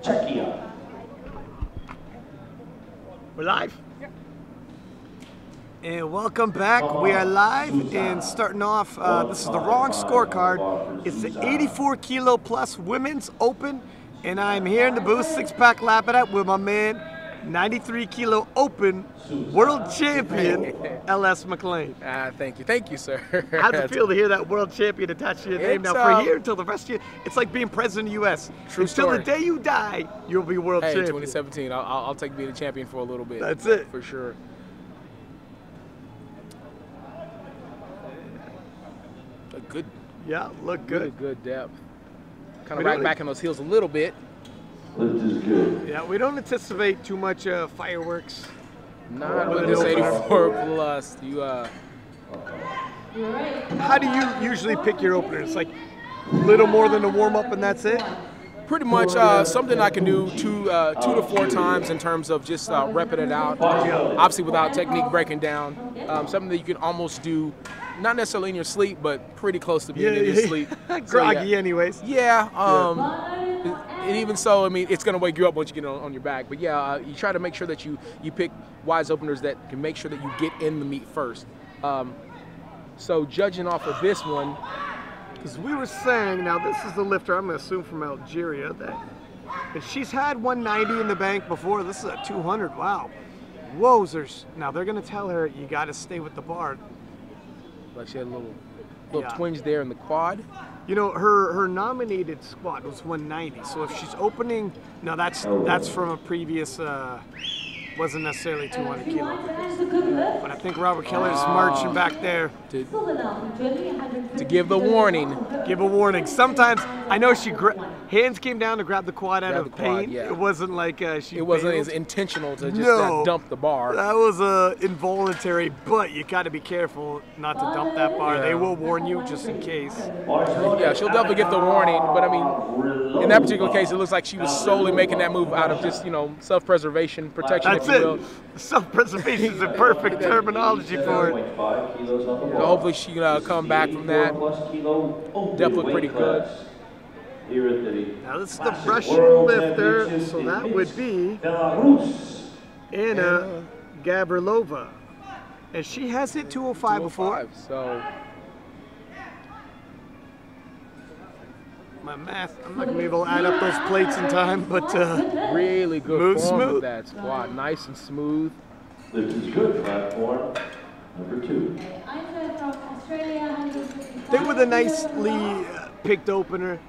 Czechia. We're live. And welcome back. We are live and starting off. This is the wrong scorecard. It's the 84 kilo plus women's open, and I'm here in the booth, six-pack lapping up with my man, 93 kilo open world champion, LS McLean. Thank you, sir. How's it feel to hear that world champion attached to your name? Now, for here until the rest of you, it's like being president of the U.S. True Until story. the day you die, you'll be world champion. 2017. I'll take being a champion for a little bit. That's it. For sure. Good. Yeah, look good. Good depth. Kind of right back in those heels a little bit. Lift is good. Yeah, we don't anticipate too much fireworks. Not with this 84 plus. How do you usually pick your opener? It's like a little more than a warm up and that's it? Pretty much something I can do two to four times in terms of just repping it out. Obviously without technique breaking down. Something that you can almost do, not necessarily in your sleep, but pretty close to being in your sleep. Groggy anyways. Yeah. And even so, I mean, it's going to wake you up once you get on your back. But yeah, you try to make sure that you pick wise openers that can make sure that you get in the meat first. So judging off of this one, because we were saying, now this is the lifter, I'm going to assume from Algeria, that and she's had 190 in the bank before. This is a 200. Wow. Wowzers. Now they're going to tell her you got to stay with the bar. like she had a little twinge there in the quad. You know, her nominated squat was 190. So if she's opening, no, that's from a previous, wasn't necessarily 200 kilo. But I think Robert Keller's marching back there to give the warning. Give a warning. Sometimes I know she hands came down to grab the quad out of the pain. Yeah. It wasn't like she. It wasn't failed. as intentional to just dump the bar. That was involuntary, but you got to be careful not to dump that bar. Yeah. They will warn you just in case. Yeah, she'll definitely get the warning. But I mean, in that particular case, it looks like she was solely making that move out of just self-preservation, protection. That's it. Self-preservation is a perfect terminology for it. So hopefully she can come back from that. Definitely pretty good. Now this is the Russian lifter, so that would be Anna Gabrilova. And she has hit 205 before. So my math, I'm not going to be able to add up those plates in time, but really good move form smooth. With that squat, nice and smooth. This is good, platform number 2. I think with a nicely picked opener,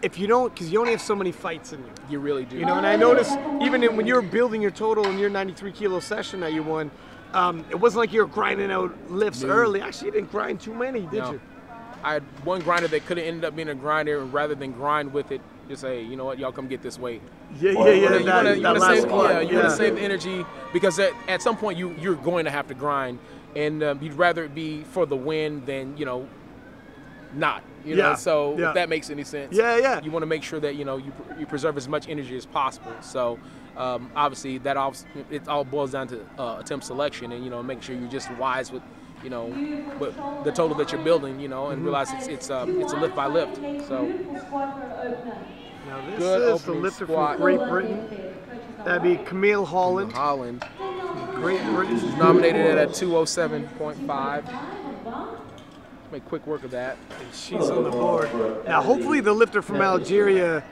if you don't, because you only have so many fights in you. You really do. You know, and I noticed even when you were building your total in your 93 kilo session that you won, it wasn't like you were grinding out lifts early. Actually, you didn't grind too many, did you? I had one grinder that could have ended up being a grinder, and rather than grind with it, just say, you know what, y'all come get this weight. Yeah. You want to save energy because at some point you're going to have to grind, and you'd rather it be for the win than not. You know, so if that makes any sense. Yeah. You want to make sure that you preserve as much energy as possible. So obviously it all boils down to attempt selection and making sure you're just wise with but the total that you're building, and realize it's a lift by lift. So now this good is the lifter squat. from Great Britain. That'd be Camille Holland. Great Britain. She's nominated at a 207.5. Make quick work of that. And she's on the board. Now hopefully the lifter from Algeria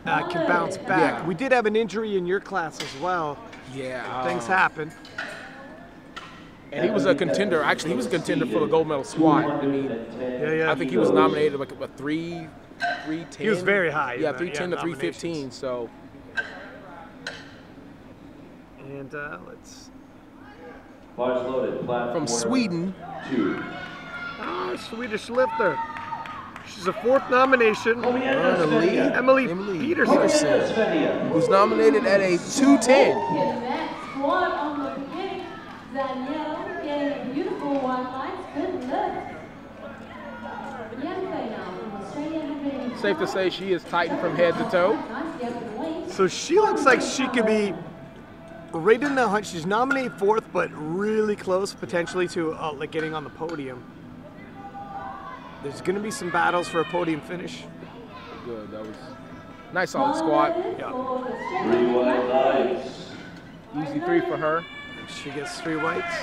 can bounce back. Yeah. We did have an injury in your class as well. Yeah. Things happen. And he was a contender. Actually, he was a contender for the gold medal squat. I mean, Yeah. I think he was nominated like a 310. He was very high. Yeah, 310 to 315. So. And let's. From Sweden. 2. Swedish lifter. She's a 4th nomination. Emily Peterson. Who's nominated at a 210. Safe to say she is tightened from head to toe. So she looks like she could be right in the hunt. She's nominated 4th, but really close potentially to like getting on the podium. There's going to be some battles for a podium finish. Good. Nice solid squat. Yeah. 3 white lights. Easy 3 for her. She gets 3 whites.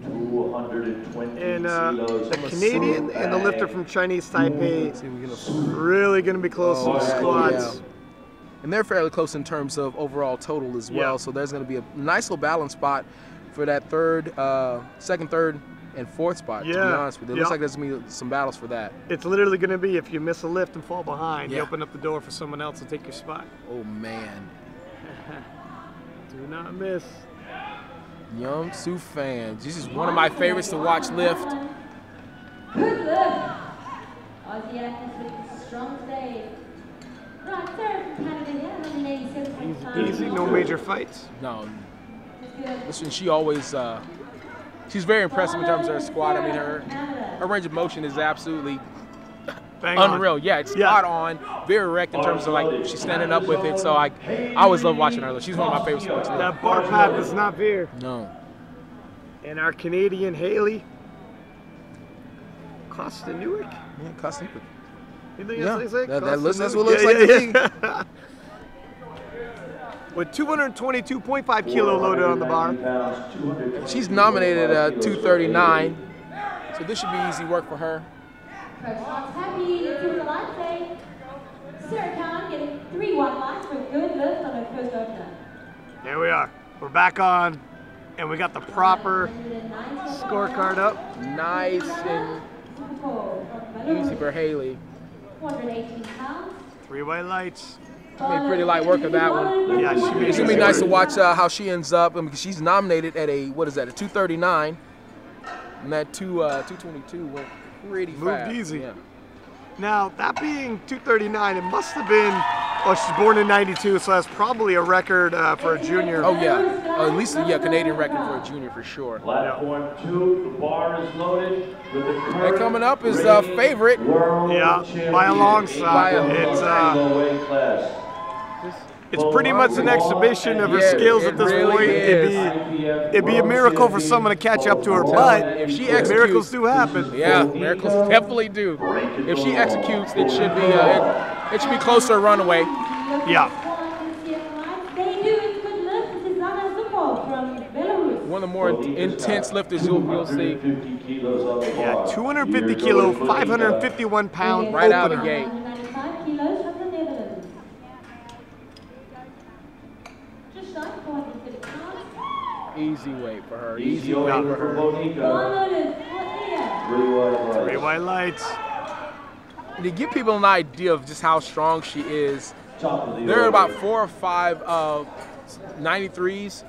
And the Canadian and the lifter from Chinese Taipei really going to be close to the squats. Yeah. And they're fairly close in terms of overall total as well. Yeah. So there's going to be a nice little balance spot for that second, third, and fourth spot, to be honest with you. It looks like there's going to be some battles for that. It's literally going to be if you miss a lift and fall behind, you Yeah. open up the door for someone else to take your spot. Oh, man. Do not miss. Young Su Fan. This is one of my favorites to watch lift. Good lift. Aussie athletes with strong today. Right, Sarah from Canada here, 187.5. Easy, no major fights. No. Listen, she always, she's very impressive in terms of her squat. I mean, her range of motion is absolutely Bang on. unreal. Yeah, it's spot on, very erect in terms of like she's standing up with it. So I always love watching her. She's one of my favorite sports. That bar pad does not veer. No. And our Canadian Haley. Costa Newick. Yeah, Costa Newick. You think Yeah, that's what that's what it looks like to me. With 222.5 kilo loaded on the bar. She's nominated at 239, so this should be easy work for her. Happy to the latte. Sarah Khan getting 3 white lights for a good lift on her first opener. There we are. We're back on, and we got the proper scorecard up. Nice and easy for Haley. 418 pounds. 3 white lights. Made pretty light work of that one. Yeah, It's gonna be nice to watch how she ends up, because she's nominated at a, what is that, a 239, and that 222 went pretty fast. Moved easy. Yeah. Now, that being 239, it must have been, well, she's born in 92, so that's probably a record for a junior. Oh yeah, at least Canadian record for a junior for sure. Platform 2, the bar is loaded with the current And coming up is the favorite. Yeah, by a long shot. It's pretty much an exhibition of her skills at this really point. is. It'd be a miracle for someone to catch up to her, but If she executes, miracles do happen. Yeah, miracles definitely do. If she executes, it should be it should be close to a runaway. Yeah. They do it good lift. This is Anna Zupov from Belarus. One of the more intense lifters you'll see. Yeah, 250 kilo, 551 pound Right out of the opener. gate. 195 kilos from the Netherlands. Just shy of 450 pounds. Easy weight for her. Easy Easy weight over for for her. Bonica. Downloaded. What 3 white lights. To give people an idea of just how strong she is, Top of the there are order. about 4 or 5 93s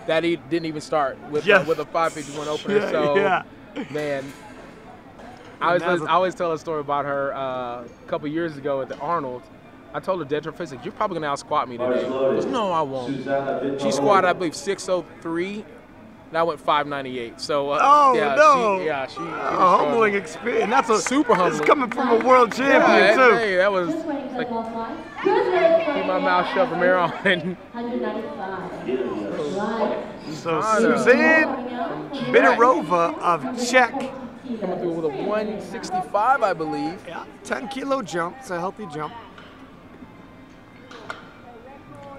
that he didn't even start with Yes. with a 551 opener. Yeah, So yeah. man, I always tell a story about her a couple years ago at the Arnold. I told her dead to her face, like, you're probably gonna out squat me today. She goes, no, I won't. She squatted, I believe, 603. And I went 598. So Oh, yeah, no. she A was humbling experience. That's a Super humbling. It's coming from a world champion, Yeah, too. hey, that was Just waiting for like the last line. Good lift for keep my mouth shut from here on. 195. Right. So Anna. Suzanne Bidarova of Czech. Coming through with a 165, I believe. Yeah, 10 kilo jump. It's a healthy jump.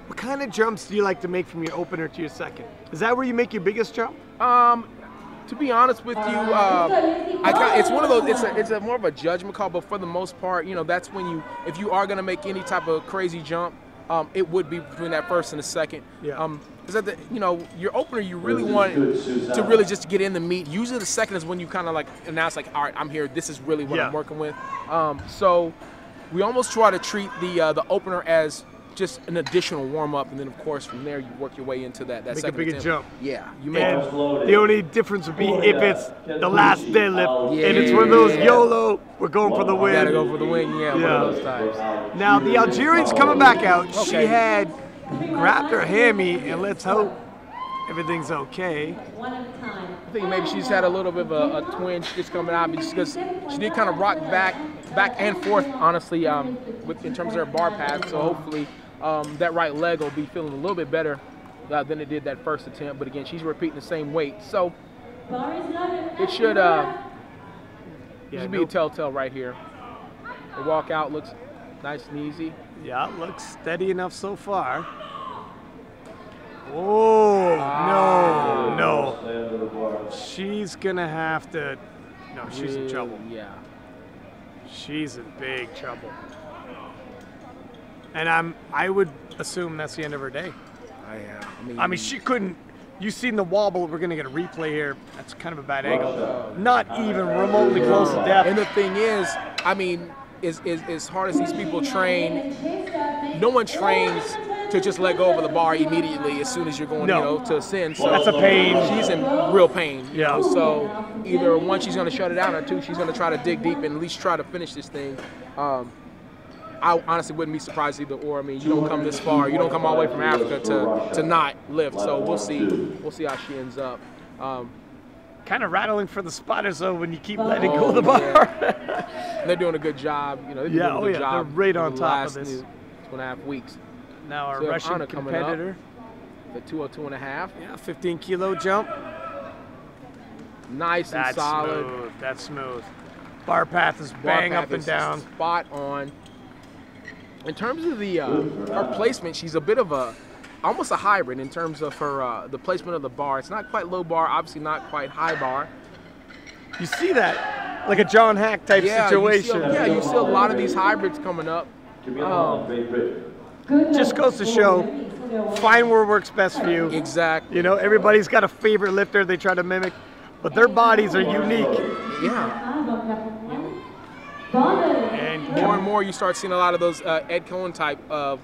What kind of jumps do you like to make from your opener to your second? Is that where you make your biggest jump? To be honest with you, it's one of those. It's a more of a judgment call, but for the most part, that's when if you are gonna make any type of crazy jump, it would be between that first and the second. Yeah. Because your opener, you really want to really just get in the meat. Usually the second is when you kind of like announce, like, all right, I'm here. This is really what I'm working with. So we almost try to treat the opener as just an additional warm-up, and then of course from there you work your way into that Make a second bigger attempt. jump. Yeah, you make And it. the only difference would be if it's the last deadlift and it's one of those YOLO, we're going for the You gotta win. go for the win. Yeah, one of those times. Now the Algerian's coming back out. She Okay. had grabbed her hammy, and let's hope everything's okay. One at a time. I think maybe she's had a little bit of a twinge just coming out because she did kind of rock back and forth, honestly, in terms of her bar path. So hopefully that right leg will be feeling a little bit better than it did that first attempt. But again, she's repeating the same weight. So Bar is loaded. It should Yeah, be a telltale right here. The walkout looks nice and easy. Yeah, it looks steady enough so far. Oh, no. She's going to have to, no, she's in trouble. Yeah. She's in big trouble. And I would assume that's the end of her day. I mean, she couldn't. You seen the wobble? We're gonna get a replay here. That's kind of a bad angle. Not even remotely close to depth. And the thing is, I mean, as hard as these people train, no one trains to just let go of the bar immediately as soon as you're going, you know, to ascend. So that's a pain. She's in real pain. You Yeah. know? So either one, she's gonna shut it down, or two, she's gonna try to dig deep and at least try to finish this thing. I honestly wouldn't be surprised either or. I mean, you don't come this far. You don't come all the way from Africa to not lift. So we'll see. We'll see how she ends up. Kind of rattling for the spotters though when you keep letting go of the bar. Yeah. They're doing a good job. You know, they're doing a good job. They're right on the top last of this. 2.5 weeks. Now our So Russian Anna coming up. competitor. The 202.5. Yeah, 15 kilo jump. Nice and solid. Smooth. That's smooth. Bar path is bang up and down. Spot on. In terms of the her placement, she's a bit of almost a hybrid in terms of her the placement of the bar. It's not quite low bar, obviously not quite high bar. You see that, like a John Hack type situation. You see a lot of these hybrids coming up. Just goes to show, find where works best for you. Exactly. You know, everybody's got a favorite lifter they try to mimic, but their bodies are unique. Yeah. And More and more, you start seeing a lot of those Ed Cohen type of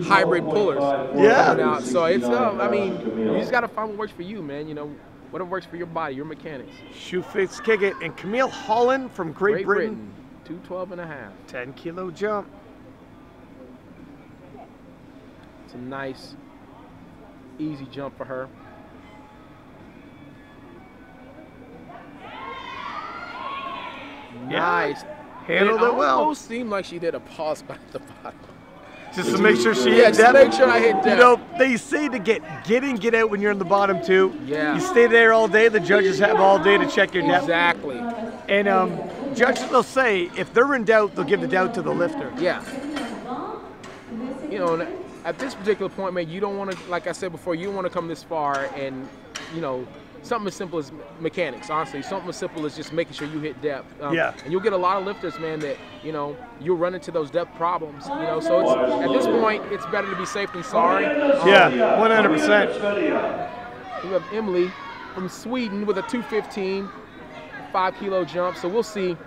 hybrid pullers. Yeah. Coming out. So it's, I mean, you just gotta find what works for you, man. You know, whatever works for your body, your mechanics. Shoe fits, kick it, and Camille Holland from Great Britain. 212.5. 10 kilo jump. It's a nice, easy jump for her. Nice. Handled it well. It almost seemed like she did a pause by the bottom. Just to make sure she Yeah, hit just to that. make sure I hit that. You know, they say to get in, get out when you're in the bottom too. Yeah. You stay there all day. The judges have all day to check your depth. Exactly. And judges will say if they're in doubt, they'll give the doubt to the lifter. Yeah. You know, and at this particular point, man, you don't want to, like I said before, you don't want to come this far and, you know, something as simple as mechanics, honestly. Something as simple as just making sure you hit depth. Yeah. And you'll get a lot of lifters, man, that, you know, you'll run into those depth problems, you know. So it's, at this point, it's better to be safe than sorry. Yeah, 100%. We have Emily from Sweden with a 215, 5 kilo jump. So we'll see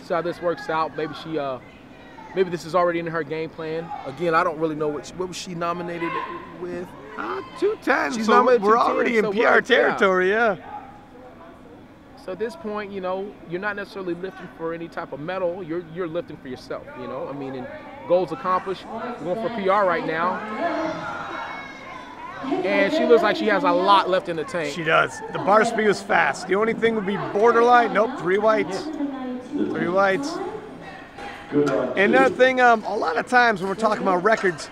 how this works out. Maybe she, maybe this is already in her game plan. Again, I don't really know what was she nominated with. 210. She's So nominated we're 210, already in so PR territory, yeah. So at this point, you know, you're not necessarily lifting for any type of medal. You're lifting for yourself, you know. I mean, and goals accomplished. We're going for PR right now. And she looks like she has a lot left in the tank. She does. The bar speed was fast. The only thing would be borderline. Nope, 3 whites. 3 whites. And another thing, a lot of times when we're talking about records,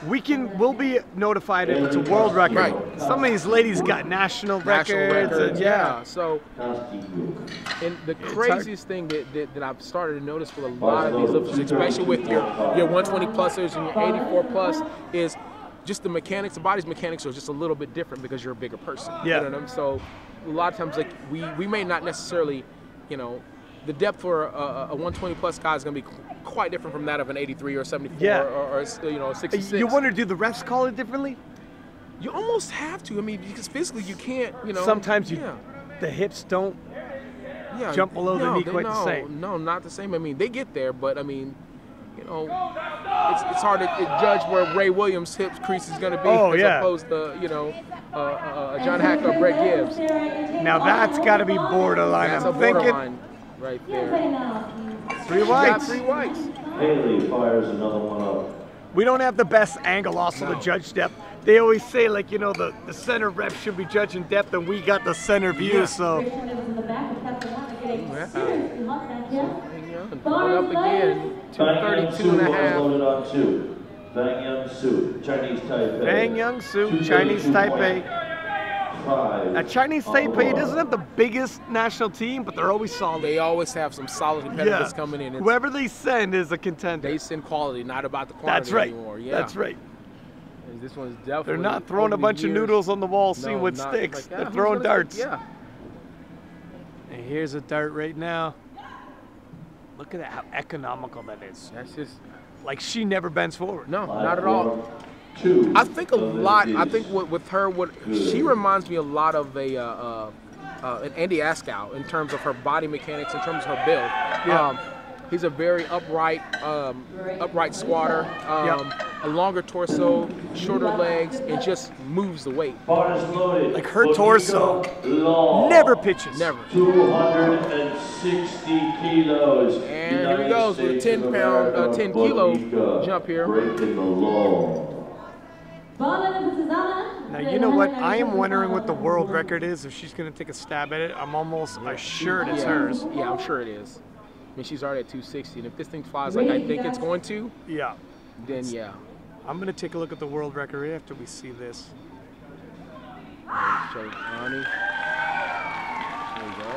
we'll be notified if it's a world record. Right. Some of these ladies got national records. And yeah. So, and the craziest thing that I've started to notice with a lot of these lifters, especially with your 120 plusers and your 84 plus, is just the mechanics. The body's mechanics are just a little bit different because you're a bigger person. Yeah. You know what I mean? So a lot of times, like we may not necessarily, you know, the depth for a 120 plus guy is going to be quite different from that of an 83 or 74 or you know, 66. You wonder, do the refs call it differently? You almost have to. I mean, because physically you can't, you know. Sometimes the hips don't jump below the knee quite the same. No, not the same. I mean, they get there, but I mean, you know, it's hard to judge where Ray Williams' hip crease is going to be as opposed to, you know, John Hack or Brett Gibbs. Now that's got to be borderline. That's I'm a thinking borderline right there. 3 whites. Got 3 whites. Haley fires another one up. We don't have the best angle also to judge depth. They always say, like, you know, the center rep should be judging depth, and we got the center view, so. Going up again, 232.5. Loaded on 2. Bang Young Su, Chinese Taipei. Bang Young Su, Chinese Taipei. Now, Chinese Taipei doesn't have the biggest national team, but they're always solid. They always have some solid competitors coming in. Whoever they send is a contender. They send quality, not about the quantity anymore. Yeah. That's right. And this one's definitely. They're not throwing a bunch of noodles on the wall, seeing what sticks. Like, they're throwing darts. Yeah. And here's a dart right now. Look at that, how economical that is. That's just like she never bends forward. No, not at all. I think a lot. I think with her, she reminds me a lot of an Andy Askow in terms of her body mechanics, in terms of her build. Yeah. He's a very upright squatter, a longer torso, shorter legs, and just moves the weight. Like her torso never pitches. Never. 260 kilos. And here he goes with a 10 kilo jump here. Breaking the law. Now, you know what? I am wondering what the world record is. If she's going to take a stab at it, I'm almost assured it's hers. Yeah, I'm sure it is. I mean, she's already at 260, and if this thing flies like I think it's going to, then yeah. I'm going to take a look at the world record right after we see this. Show Annie. There we go.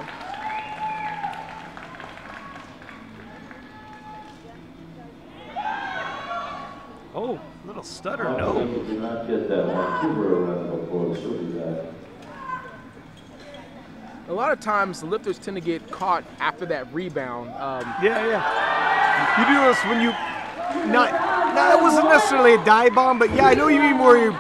Oh, little stutter, no. Do not get that one. Give her a round of applause. She'll be back. A lot of times, the lifters tend to get caught after that rebound. You do this when you, it wasn't necessarily a dive bomb, but yeah, I know you mean where you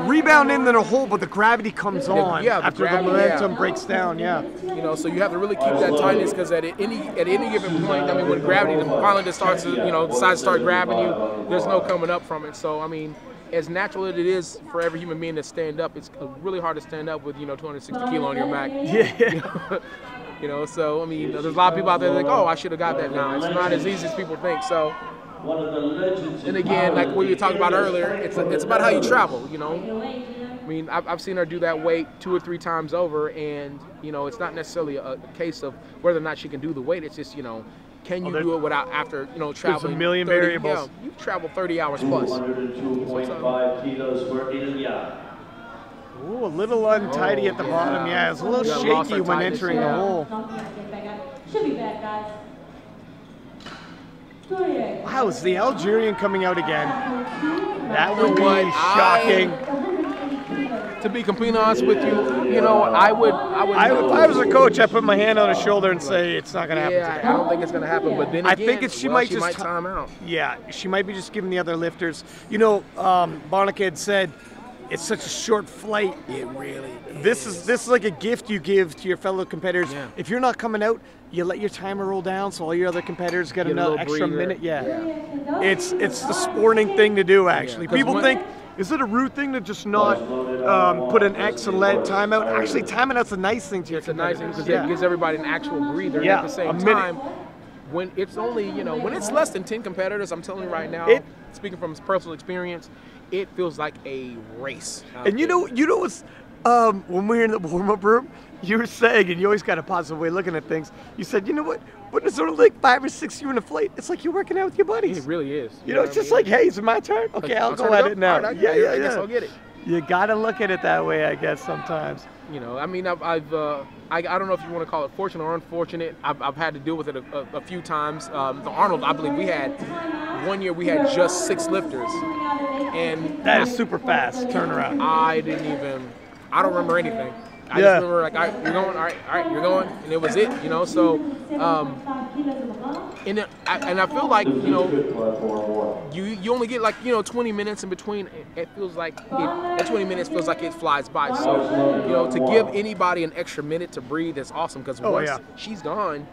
rebound in a hole, but the gravity comes on after the momentum breaks down, You know, so you have to really keep that tightness, because at any given point, I mean, when gravity finally starts to, decides to start grabbing you, there's no coming up from it. So, I mean, as natural as it is for every human being to stand up, it's really hard to stand up with 260 kilo on your back. So I mean, there's a lot of people out there that think, oh, I should have got that. Now it's not as easy as people think. So, and again, like what you were talking about earlier, it's about how you travel. I mean, I've seen her do that weight 2 or 3 times over, and it's not necessarily a case of whether or not she can do the weight. It's just can you do it without traveling? There's a million variables. You travel 30 hours plus. 202.5 kilos for Ilya. Ooh, a little untidy at the bottom. Yeah, it's a little shaky when entering the hole. Should be back, guys. Wow, is the Algerian coming out again? That would be shocking. To be completely honest with you, I would. If I was a coach, I'd put my hand on his shoulder and say it's not going to happen today. I don't think it's going to happen. But then again, I think she might time out. Yeah, she might be just giving the other lifters. Bonica had said it's such a short flight. It really is. This is like a gift you give to your fellow competitors. Yeah. If you're not coming out, you let your timer roll down so all your other competitors get another extra minute. It's the sporting thing to do, actually. People think, is it a rude thing to just not put an X and let time out? Actually, timing out's a nice thing to your competitors. It's a nice thing because it gives everybody an actual breather. And at the same time, when it's only, when it's less than 10 competitors, I'm telling you right now, speaking from personal experience, it feels like a race. And you know what's, when we were in the warm-up room, you were saying, and you always got a positive way of looking at things, you said, you know what, when there's only like 5 or 6 of you in a flight, it's like you're working out with your buddies. It really is. It's just like, hey, is it my turn? Okay, I'll go at it now. I guess I'll get it. You got to look at it that way, I guess, sometimes. I mean, I don't know if you want to call it fortunate or unfortunate. I've had to deal with it a few times. The Arnold, I believe one year we had just 6 lifters. And that is super fast turnaround. I don't remember anything. I just remember like, all right, you're going, all right, you're going, and it was it, So, and I feel like, you only get like 20 minutes in between. It feels like that 20 minutes feels like it flies by. So, to give anybody an extra minute to breathe is awesome, because once she's gone,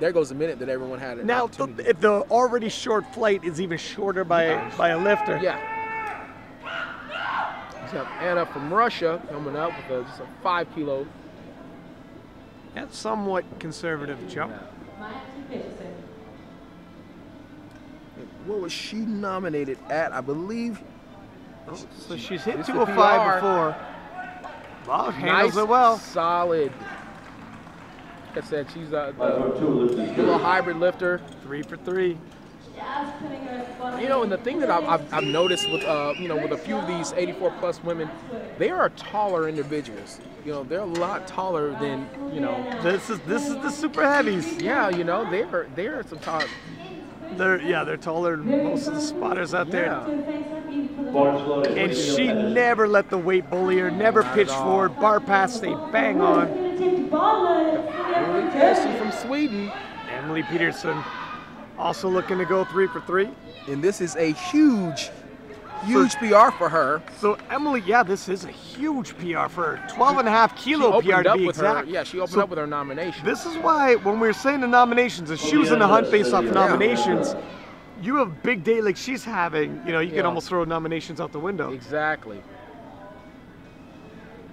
there goes the minute that everyone had an opportunity. If the already short flight is even shorter by a lifter. Yeah. We have Anna from Russia coming up with just a 5 kilo. That's somewhat conservative jump. What was she nominated at? I believe. So she's hit 205 before. Wow, handles it well. Solid. Like I said, she's a little hybrid lifter. 3 for 3. You know, and the thing that I've noticed with you know, with a few of these 84+ women, they are taller individuals. You know, they're a lot taller than, you know. This is the super heavies. Yeah, you know, they're some tall. They're taller than most of the spotters out there. Barnes And she never let the weight bully her, never pitched forward, bar pass stayed bang on. She's from Sweden. Emily Peterson also looking to go 3 for 3. And this is a huge PR for her. So Emily, yeah, this is a huge PR for her. 12.5 kilo PR to be exact. She opened up with her nomination. This is why when we were saying the nominations, if she was in the hunt based off nominations, you have a big day like she's having, you know, you can almost throw nominations out the window. Exactly.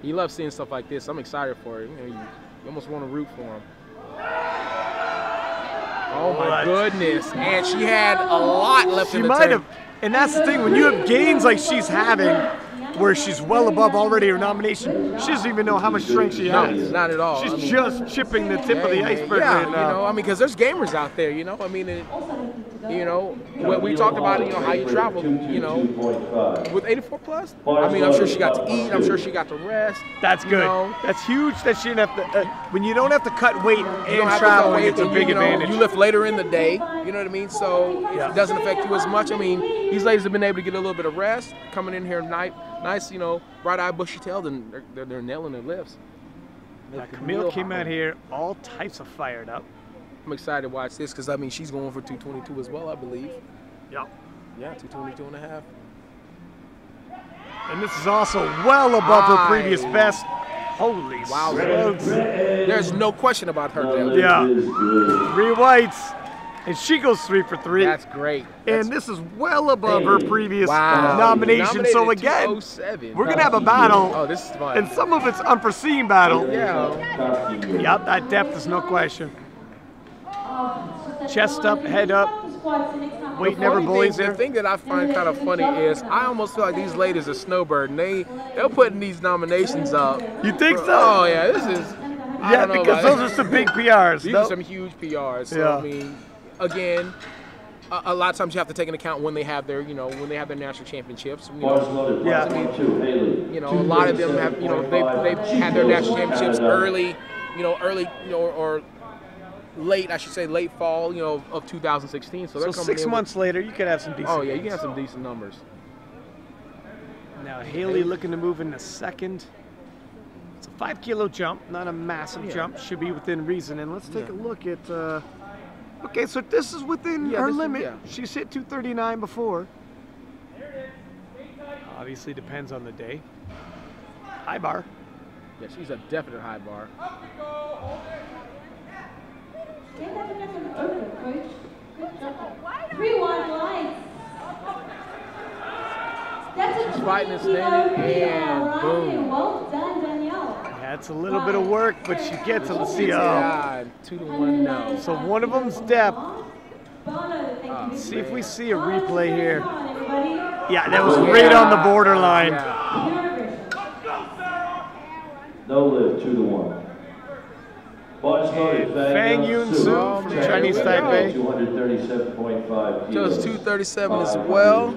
You love seeing stuff like this. I'm excited for it. You almost want to root for him. Oh my goodness. And she had a lot left in the tank. She might have. And that's the thing, when you have gains like she's having, where she's well above already her nomination, she doesn't even know how much strength she has. No, not at all. She's just chipping the tip of the iceberg yeah, right now. You know, I mean, because there's gamers out there, you know. I mean, you know, when we talked about, you know, how you travel, you know, with 84+. I mean, I'm sure she got to eat. I'm sure she got to rest. That's good. Know. That's huge that she didn't have to, when you don't have to cut weight and traveling, it's a big advantage. You lift later in the day, you know what I mean? So it doesn't affect you as much. I mean, these ladies have been able to get a little bit of rest, coming in here nice, you know, bright-eyed, bushy-tailed, and they're nailing their lifts. Camille came out here all types of fired up. I'm excited to watch this because, I mean, she's going for 222 as well, I believe. Yeah. Yeah, 222.5. And this is also well above her previous best. Holy smokes. There's no question about her depth. Yeah. 3 whites. And she goes 3 for 3. That's great. And this is well above her previous nomination. So again, we're going to have a battle. Oh, this is fun. And some of it's unforeseen battle. Yeah. Yep, that depth is no question. Chest up, head up. Weight never bullies there. The thing that I find kind of funny is I almost feel like these ladies are snowbirding. They're putting these nominations up. You think so? Oh yeah, this is. Yeah, because those are some big PRs. These are some huge PRs. So I mean, again, a lot of times you have to take into account when they have their, you know, when they have their national championships. You know, yeah. You know, a lot of them have, you know, they've had their national championships early, or late, I should say, late fall, you know, of 2016. So they're coming 6 months later, you could have some decent. Oh yeah, you can have some decent numbers. Now Haley looking to move into second. It's a 5 kilo jump, not a massive jump. Should be within reason. And let's take a look at. Okay, so this is within her limit. She's hit 239 before. Obviously depends on the day. High bar. Yeah, she's a definite high bar. She's fighting and standing, and boom. Well done, Danielle. That's a little bit of work, but she gets it. Let's see. 2-1 now. So one of them's depth. See if we see a replay here. Yeah, that was right on the borderline. No lift, 2-1. Fang Yun Su from Chinese Taipei. 237.5 She was 237 as well.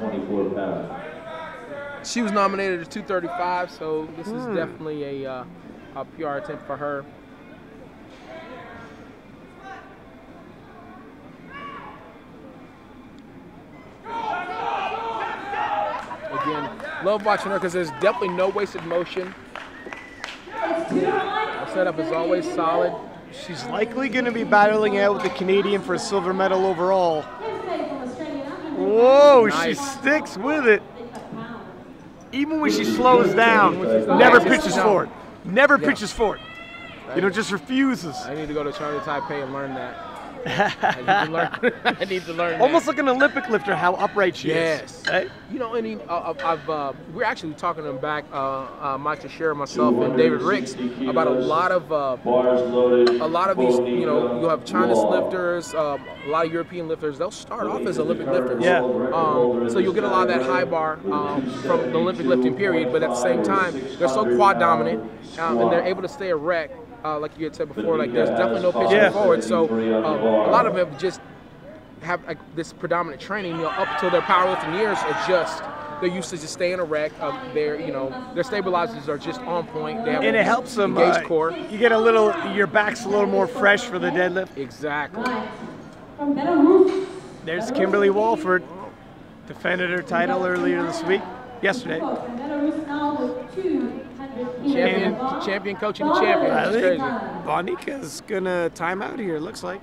She was nominated at 235, so this is definitely a PR attempt for her. Again, love watching her because there's definitely no wasted motion. Her setup is always solid. She's likely going to be battling out with the Canadian for a silver medal overall. Whoa, nice. She sticks with it. Even when she slows down, never pitches forward. Never pitches forward. You know, just refuses. I need to go to China Taipei and learn that. I need to learn. Almost like an Olympic lifter, how upright she is. Right? You know, I mean, we're actually talking to them back, Mike Teixeira, myself, and David Ricks about a lot of these. You know, you'll have Chinese lifters, a lot of European lifters. They'll start off as Olympic lifters. Yeah. So you'll get a lot of that high bar from the Olympic lifting period, but at the same time, they're so quad dominant, and they're able to stay erect. Like you had said before, like there's definitely no pitching forward. So a lot of them just have like this predominant training, you know, up until their powerlifting years are just they're used to just staying erect. Their their stabilizers are just on point. They have And it helps them engaged core. You get a little, your back's a little more fresh for the deadlift. Exactly. From Belarus. There's Kimberly Walford, defended her title earlier this week, yesterday. From Belarus now with 200 Champion coaching the champion. I It's think crazy. Bonika's gonna time out here, it looks like,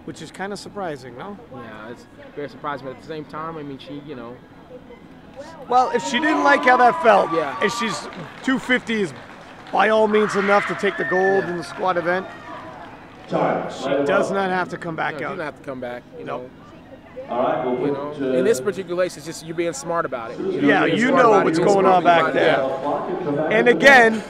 which is kind of surprising, no? Yeah, it's very surprising, but at the same time, I mean, she, you know, Well, if she didn't like how that felt, Yeah. and she's 250 is by all means enough to take the gold in the squat event, she does not have to come back you out. don't have to come back. You know, All right, we'll you put, know. In this particular case, it's just you're being smart about it. You know, Yeah, you're being you smart know about it, what's you're being going smart on back about it. there. Yeah. And again,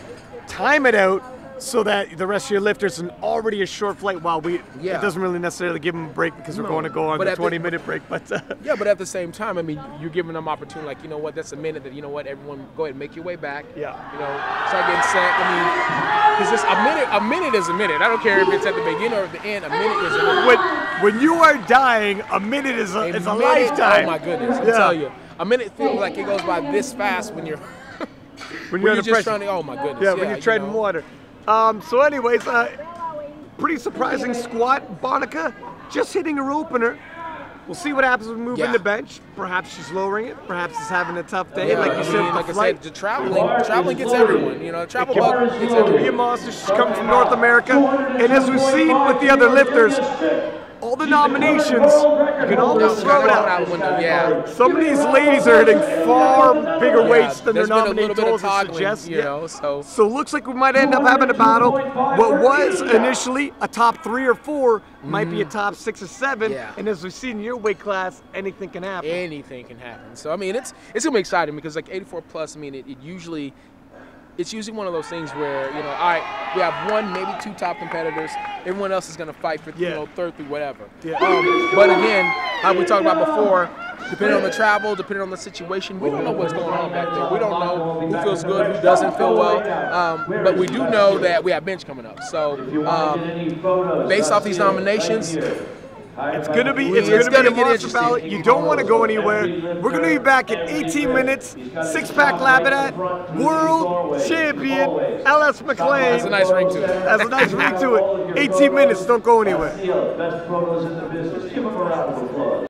time it out so that the rest of your lifters are already a short flight. While it Yeah. doesn't really necessarily give them a break because we're No, going to go on but the at the- 20-minute break. But Yeah, but at the same time, I mean, you're giving them opportunity. Like, you know what? That's a minute that, you know what? Everyone, go ahead and make your way back. Yeah. You know, start getting set. I mean, because just a minute is a minute. I don't care if it's at the beginning or at the end. A minute is a minute. when you are dying, a minute is a minute, lifetime. Oh my goodness! I Yeah. tell you, a minute feels like it goes by this fast when you're When when you're you're under just pressure. trying to. Oh my goodness! Yeah, when you're you treading know. water. So anyways, pretty surprising squat. Bonica just hitting her opener. We'll see what happens when we move Yeah. in the bench. Perhaps she's lowering it. Perhaps she's having a tough day. Yeah, like you I said, mean, with like the I flight. said, the traveling gets everyone. You know, the travel bug gets Be everyone. a monster. She's coming from North America. And as we've seen with the other lifters, all the nominations, you can almost throw it out. the window. Yeah. Some of these ladies are hitting far bigger weights than their There's been a nominated little bit of totals would toggling, suggest. you know, so. So it looks like we might end up having a battle. What was initially a top 3 or 4 might be a top 6 or 7. Yeah. And as we've seen in your weight class, anything can happen. Anything can happen. So I mean, it's gonna be exciting because like 84 plus. I mean, it's usually one of those things where, you know, all right, we have 1, maybe 2 top competitors. Everyone else is gonna fight for, you know, third through whatever. Yeah. But again, how we talked about before, depending on the travel, depending on the situation, we don't know what's going on back there. We don't know who feels good, who doesn't feel well. But we do know that we have bench coming up. So based off these nominations, It's gonna be It's a gonna get monster interesting. ballot. You don't want to go anywhere. We're gonna be back in 18 minutes. 6-pack Labatt, world champion LS McLean. has a nice ring to it. Has a nice ring to it. 18 minutes. Don't go anywhere. Best promos in the business. Give them a round of applause.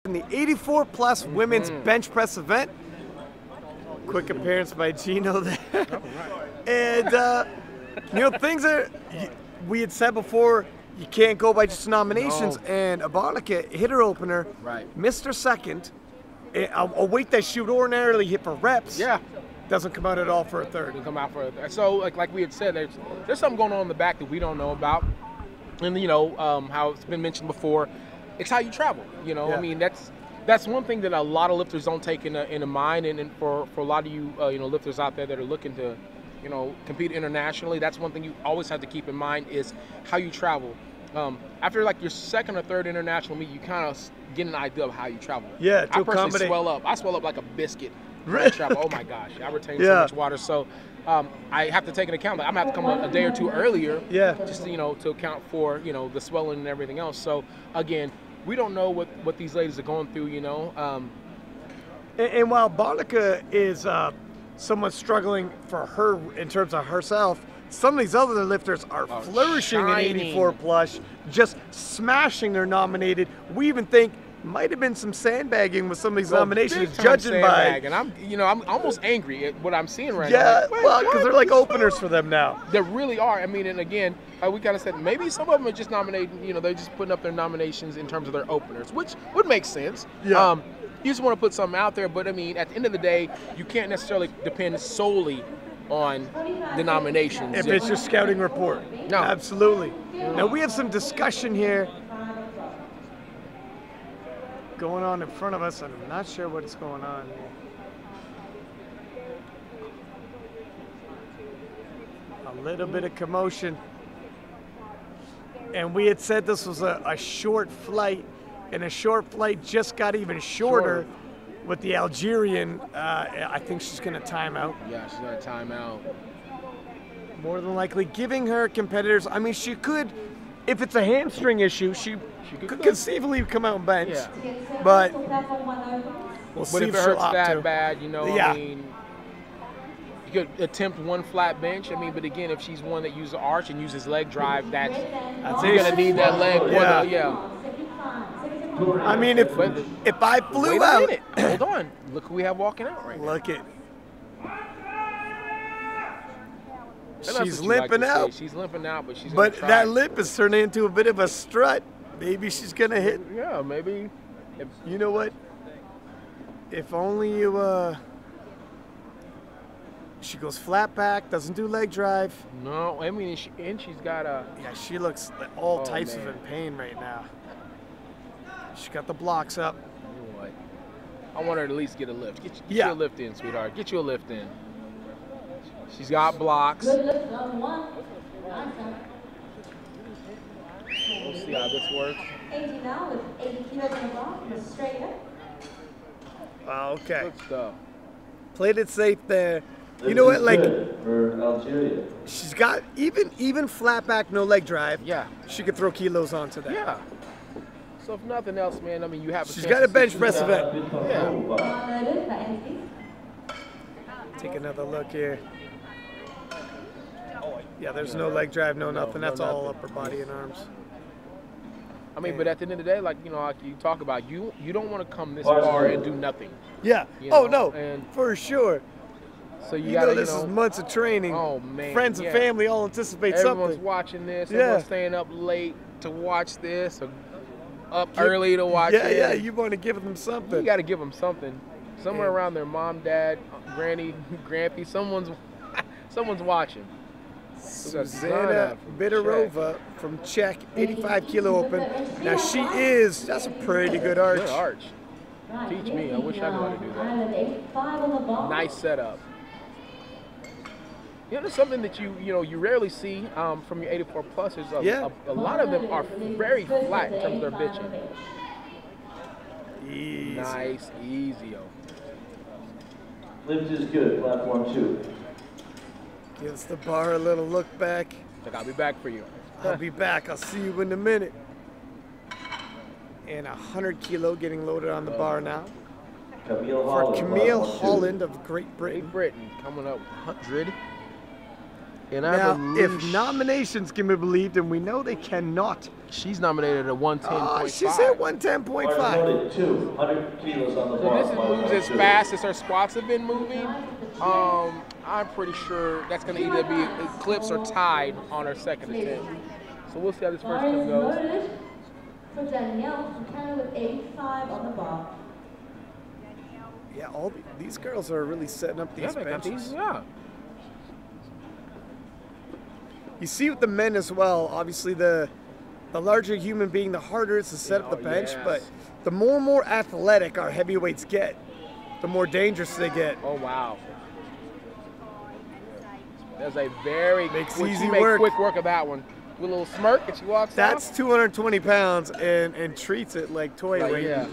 in the 84 plus women's bench press event. Quick appearance by Gino there. And, you know, things are, we had said before, you can't go by just nominations. No. And Abonica hit her opener, missed her second. A weight that she would ordinarily hit for reps. Yeah. Doesn't come out at all for a third. Doesn't come out for a third. So, like we had said, there's something going on in the back that we don't know about. And, you know, how it's been mentioned before, it's how you travel. You know, I mean, that's one thing that a lot of lifters don't take into mind. And for a lot of you, you know, lifters out there that are looking to, you know, compete internationally, that's one thing you always have to keep in mind is how you travel. After like your second or third international meet, you kind of get an idea of how you travel. Yeah, to I personally accommodate. swell up. I swell up like a biscuit. When I travel. Oh my gosh, I retain so much water. So I have to take into account that I'm gonna have to come a day or two earlier. Yeah. Just to, you know, to account for, you know, the swelling and everything else. So again, we don't know what these ladies are going through. You know. And while Bonica is somewhat struggling for her in terms of herself, some of these other lifters are flourishing shining. in 84 plus, just smashing their nominated. We even think might have been some sandbagging with some of these nominations, judging by. And I'm almost angry at what I'm seeing right Yeah, now. Like, well, because they're like openers for them now. They really are. I mean, and again, we kind of said maybe some of them are just nominating. You know, they're just putting up their nominations in terms of their openers, which would make sense. Yeah. You just want to put something out there, but I mean, at the end of the day, you can't necessarily depend solely on the nominations. If it's your scouting report. No. Absolutely. Now we have some discussion here going on in front of us. I'm not sure what's going on here. A little bit of commotion. And we had said this was a short flight, and a short flight just got even shorter with the Algerian. I think she's going to time out. Yeah, she's going to time out. More than likely giving her competitors, I mean, she could, if it's a hamstring issue, she could conceivably come out and bench. Yeah. But we'll see But if it she'll hurts opt that to. bad, you know, Yeah. I mean, you could attempt one flat bench. I mean, but again, if she's one that uses arch and uses leg drive, that's you're it. gonna need that leg. Yeah. I mean, if I flew Wait a out, minute. Hold on. Look who we have walking out right now. look it. And that's She's what you like limping to see. out. She's limping out, but she's But gonna try. that lip is turning into a bit of a strut. Maybe she's gonna hit. Yeah, maybe. You know what? If only you she goes flat back, doesn't do leg drive. No, I mean, she's got a. Yeah, she looks like all types man. of in pain right now. She got the blocks up. You know what? I want her to at least get a lift. Get Yeah. you a lift in, sweetheart. Get you a lift in. She's got blocks. Good lift on one. Nice one. We'll see how this works. 80 now with 80 kilos on the bar from Australia. Okay. Good stuff. Played it safe there. You This know what? is Like, good for Algeria. she's got even flat back, no leg drive. Yeah. She could throw kilos onto that. Yeah. So if nothing else, man, I mean, you have. She's got a bench press event. event. Yeah. Loaded for anything. Take another look here. Yeah, there's no leg drive, no nothing. That's all nothing. upper body and arms. I mean, but at the end of the day, like, you know, like you talk about, you don't want to come this far and do nothing. Yeah. You Oh know, no, and- for sure. So you You gotta, know this is months of training. Oh man. Friends and yeah. family all anticipate Everyone's something. watching this. Yeah. Everyone's staying up late to watch this, or up early to watch Yeah, it. yeah. You want to give them something. You got to give them something. Somewhere around their mom, dad, granny, grampy. Someone's watching. Susanna Bidarova from Czech, 85 kilo open. Now that's a pretty good arch. Good arch. Teach me. I wish I knew how to do that. Island 85 on the bar. Nice setup. You know, there's something that you rarely see from your 84 pluses. A lot of them are very flat in terms of their bitching. Easy. Nice, easy. Lift is good, platform 2. Gives the bar a little look back. Like, I'll be back for you. I'll be back. I'll see you in a minute. And 100 kilo getting loaded on the bar now. Camille For Holland, Camille platform 2. Holland of Great Great Britain. Britain coming up 100. And Now, I believe if nominations can be believed, and we know they cannot. she's nominated at 110.5. Oh, she's at 110.5. Bar's 100 kilos on the So bar. this is moves as fast as her squats have been moving. I'm pretty sure that's going to either be eclipsed or tied on her second attempt. So we'll see how this first Bar is attempt goes. loaded for Danielle from Canada with 85 on the bar. Yeah, all these girls are really setting up these They got benches. these, yeah. You see with the men as well, obviously the larger human being, the harder it's to set up the bench, yes. but the more and more athletic our heavyweights get, the more dangerous they get. Oh, wow. That's a very Makes quick, easy she made work. quick work of that one. With a little smirk and she walks That's off. 220 pounds and treats it like toy Like, weight. yeah.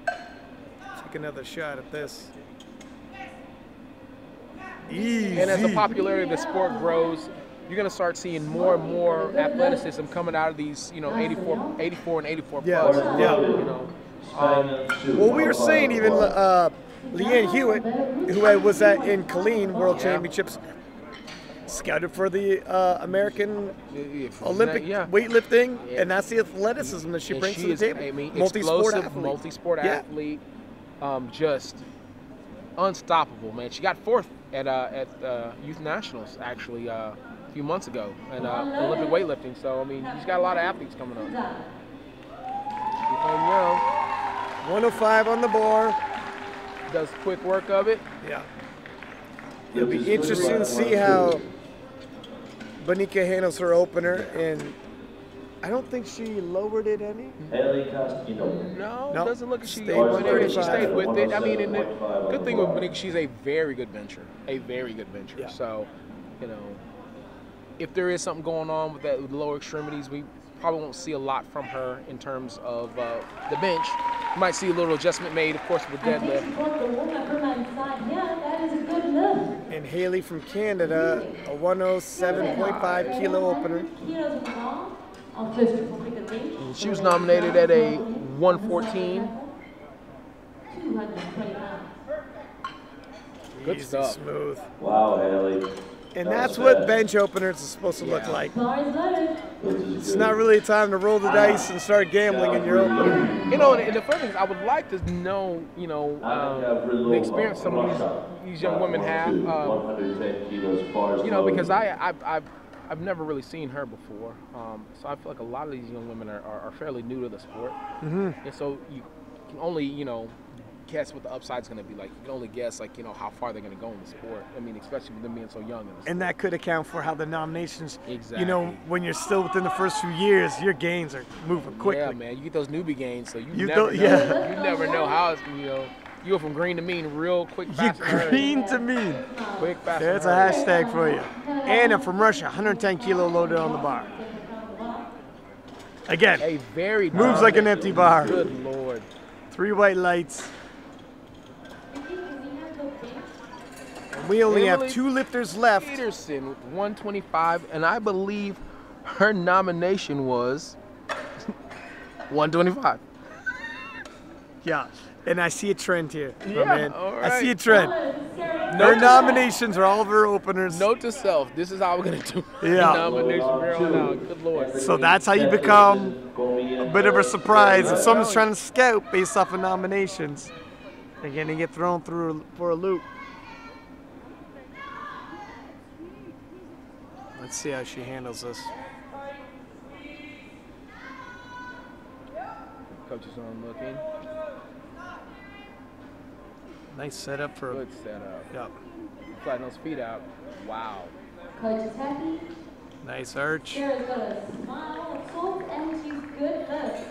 Take another shot at this. Easy. And as the popularity of the sport grows, you're going to start seeing more and more athleticism coming out of these, 84 and 84 Yeah, plus. yeah. You know, Well, we were saying even Leanne Hewitt, who was in Colleen World Championships, scouted for the American Olympic weightlifting, and that's the athleticism that she and brings she to the is, table. I mean, Multi-sport explosive, athlete. multi-sport Yeah. athlete, just unstoppable, man. She got fourth at Youth Nationals actually a few months ago in Olympic weightlifting. So I mean, she's got a lot of athletes coming up. Young 105 on the bar. does quick work of it. Yeah. It'll be interesting to see how Bonica handles her opener, and I don't think she lowered it any. Haley Costino. No, No. it doesn't look like she Stayed went there and she 35. stayed with it. I mean, and the 107.5 good thing on with the bar. Bonica, she's a very good bencher. A very good bencher. Yeah. So, if there is something going on with the lower extremities, we probably won't see a lot from her in terms of the bench. You might see a little adjustment made, of course, with I think deadlift. she brought the woman from inside. Yeah, that is a good lift. And Haley from Canada, a 107.5 kilo opener. Kilos on the bar. On first to complete the bench. She was nominated at a 114. 220 pounds. Good Easy, stuff. smooth. Wow, Haley. And That that's was what fast. bench openers are supposed to look like. Bar is loaded. It's not really a time to roll the dice and start gambling in your opener. And the funny thing is, I would like to know, the experience some of these young women have. 110 kilos bars. Because I've never really seen her before. So I feel like a lot of these young women are fairly new to the sport. Mm-hmm. And so you can only, guess what the upside's going to be like. You can only guess, how far they're going to go in the sport. I mean, especially with them being so young in the sport. And that could account for how the nominations, Exactly. when you're still within the first few years, your gains are moving quickly. Yeah, man. You get those newbie gains, so you You never don't- know. yeah. You never know how it's, you go from green to mean real quick, You fast, and hurry. green to mean. Quick, fast, and There's a hurry. hashtag for you. Anna from Russia, 110 kilo loaded on the bar. Again, A very moves like an empty bar. Good Lord. 3 white lights. We only have Emily 2 lifters left. Peterson with 125, and I believe her nomination was 125. Yeah, and I see a trend here, my Yeah, man. all I see a right. trend. Her nominations are all of her openers. Note to self: this is how we're gonna do Yeah. nomination from here on out. Good Lord. So that's how you become a bit of a surprise. If someone's trying to scout based off of nominations, they're gonna get thrown through for a loop. Let's see how she handles this. Coach is on looking. Nice setup for. Good setup. Yep. Flatten those feet out. Wow. Coach is happy. Nice arch. Sarah's got a smile, soft, and she's good lift.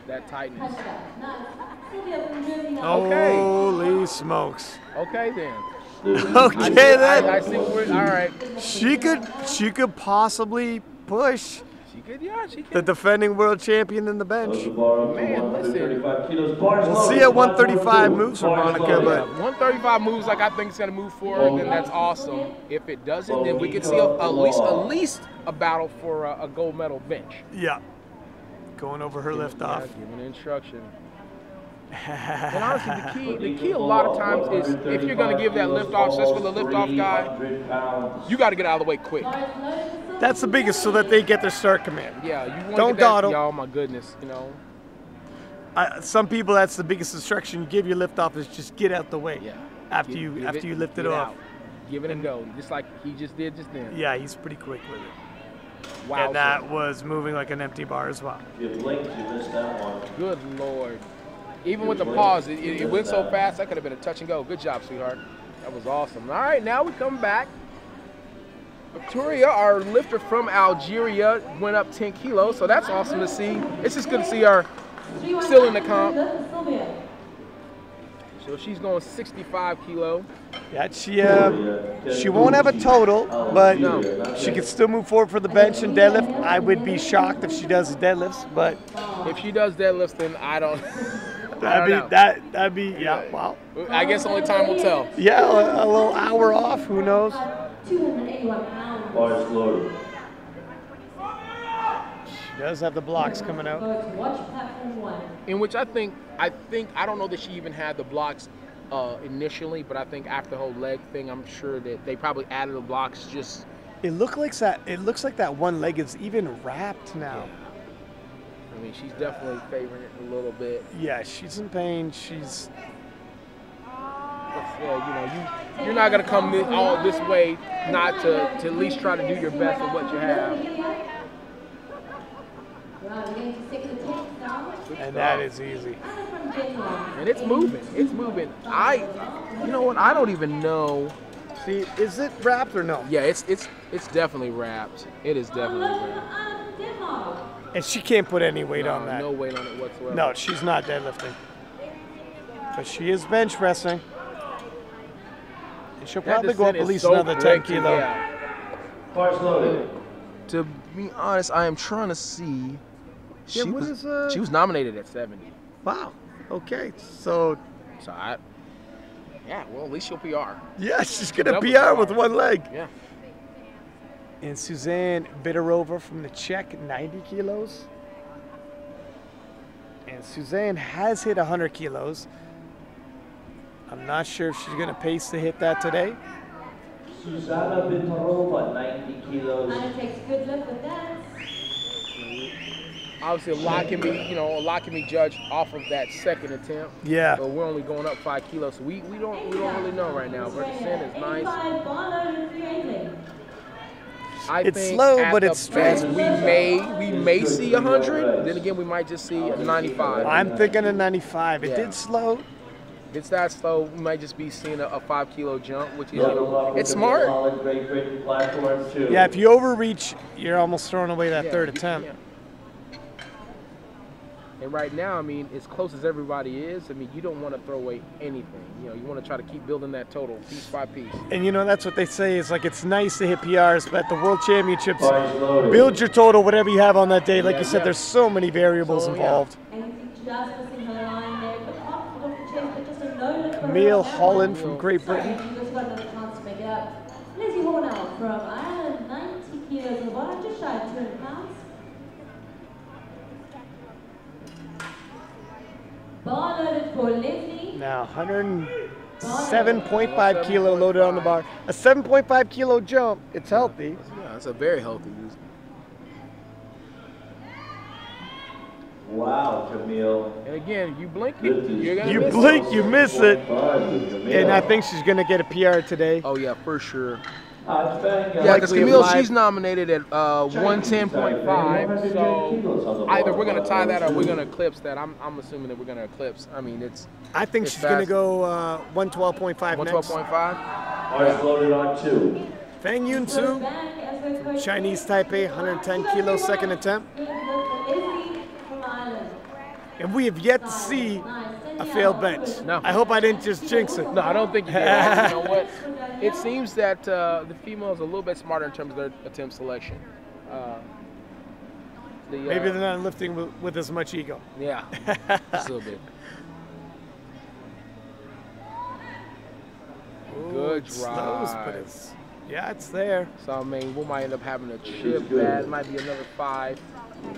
That tightness. Touchdown. Nice. Sylvia from Jersey now. Okay. Holy smokes. Okay then. Okay I then. see what we're. All right. She could possibly push She could. Yeah, she the could. defending world champion in the bench. Man, listen. We'll see at 135 moves for Monica, but 135 moves like I think it's gonna move forward, then that's awesome. If it doesn't, then we could see at least a battle for a gold medal bench. yeah. Going over her lift off. Yeah, giving instruction. And honestly, the key a lot of times is if you're going to give that lift off, just for the lift off guy, you got to get out of the way quick. That's the biggest, so that they get their start command. Yeah, you want Don't to get that, dawdle. oh my goodness, you know. Some people, that's the biggest instruction you give your lift off is just get out the way. Yeah. After you lift it off. Give it a go, just like he just did just then. Yeah, he's pretty quick with it. Wow. And that was moving like an empty bar as well. If you blinked, you missed that one. Good Lord. Even with the pause, it went so fast, that could have been a touch and go. Good job, sweetheart. That was awesome. All right, now we come back. Victoria, our lifter from Algeria, went up 10 kilos, so that's awesome to see. It's just good to see her still in the comp. So she's going 65 kilo. Yeah, she won't have a total, but she can still move forward for the bench and deadlift. I would be shocked if she does deadlifts, but if she does deadlifts, then I don't. That'd be wow. I guess only time will tell. Yeah, a little hour off. Who knows? 281 pounds. Bars loaded. She does have the blocks coming out. Watch platform 1. In which I don't know that she even had the blocks initially, but I think after the whole leg thing, I'm sure that they probably added the blocks just. It looks like that one leg is even wrapped now. Yeah. I mean, she's definitely favoring it a little bit. Yeah, she's in pain. She's. Yeah, you're not gonna come all this way not to at least try to do your best with what you have. And that is easy. And it's moving. It's moving. You know what? I don't even know. See, is it wrapped or no? Yeah, it's definitely wrapped. It is definitely wrapped. And she can't put any weight on that. No weight on it whatsoever. No, she's not deadlifting. But she is bench pressing. And she'll probably go up at least another 10 kilo. Yeah. Bars loaded. To be honest, I am trying to see. She was nominated at 70. Wow. Okay. So yeah, well, at least she'll PR. yeah, she's gonna PR with one leg. Yeah. And Suzanne Vidarova from the Czech, 90 kilos. And Suzanne has hit 100 kilos. I'm not sure if she's gonna pace to hit that today. Susanna Vitarova, 90 kilos. Anna takes a good look with that. Obviously, a lot can be judged off of that second attempt. Yeah. But we're only going up 5 kilos, so we don't really know right now. But the descent is nice. It's slow, but it's fast. straight. We may see 100. Then again, we might just see a 95. I'm thinking a 95. It did slow. If it's that slow, we might just be seeing a 5 kilo jump, which is it's smart. Yeah, if you overreach, you're almost throwing away that third attempt. Yeah. And right now, I mean, as close as everybody is, I mean, you don't want to throw away anything. You want to try to keep building that total piece by piece. And that's what they say is like it's nice to hit PRs, but at the World Championships, build your total, whatever you have on that day. Like you said, there's so many variables involved. Camille Holland from Great Britain. Lizzie Hornell from Ireland, 90 kilos on the bottom, just shy of 200 pounds. Bar loaded for Leslie. Now 107.5 kilo loaded on the bar. A 7.5 kilo jump. It's healthy. Yeah, it's a very healthy use. Wow, Camille. And again, you blink it, you're gonna You miss blink, it. you miss it. And I think she's gonna get a PR today. Oh yeah, for sure. Yeah, Yeah, because Camille, she's nominated at 110.5. So either we're gonna tie that or we're gonna eclipse that. I'm assuming that we're gonna eclipse. I mean, I think she's gonna go 112.5 next. 112.5. Bars loaded on 2. Fang Yun Su, Chinese Taipei, 110 kilo second attempt. And we have yet to see a failed bench. No. I hope I didn't just jinx it. No, I don't think you did. You know what? It seems that the female is a little bit smarter in terms of their attempt selection. Maybe they're not lifting with as much ego. Yeah, just a little bit. Good drive. But it's there. So, I mean, we might end up having to chip that. Might be another 5.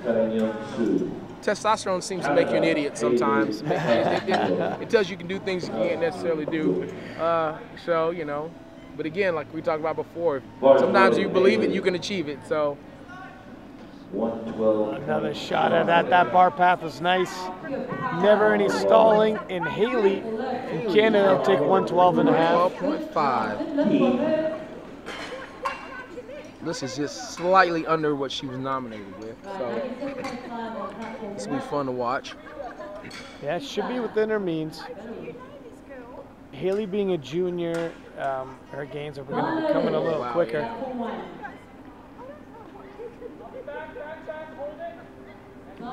Cutting in 2. testosterone seems to make you an idiot sometimes. It tells you can do things you can't necessarily do. So, you know, but again, like we talked about before, sometimes you believe it, you can achieve it. So. 112. Another shot at that. That bar path was nice. Never any stalling. And Haley from Canada will take 112.5. 12.5. This is just slightly under what she was nominated with. So this will be fun to watch. Yeah, should be within her means. Haley being a junior, her gains are going to be coming a little quicker.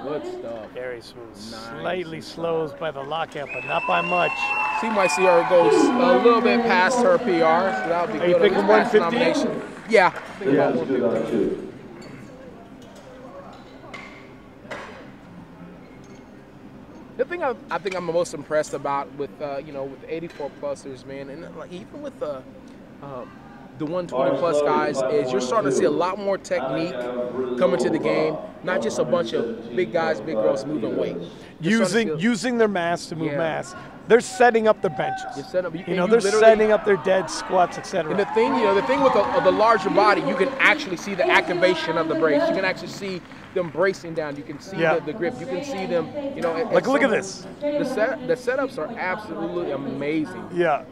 Good stuff. Very smooth. Nice. Slightly slows by the lockout, but not by much. So you might see her go a little bit past her PR, so that'll be Are you good. thinking 150? Yeah, I think about 150. The thing I think I'm most impressed about with you know, with 84 plusers, man, and like even with the 120 plus guys, is you're starting to see a lot more technique coming to the game. Not just a bunch of big guys, big girls moving weight. Using their mass to move mass. They're setting up their benches. They're setting up their dead squats, etc. And the thing, the thing with the larger body, you can actually see the activation of the brace. You can actually see them bracing down. You can see the grip. You can see them, Like, look at this. The setups are absolutely amazing. Yeah.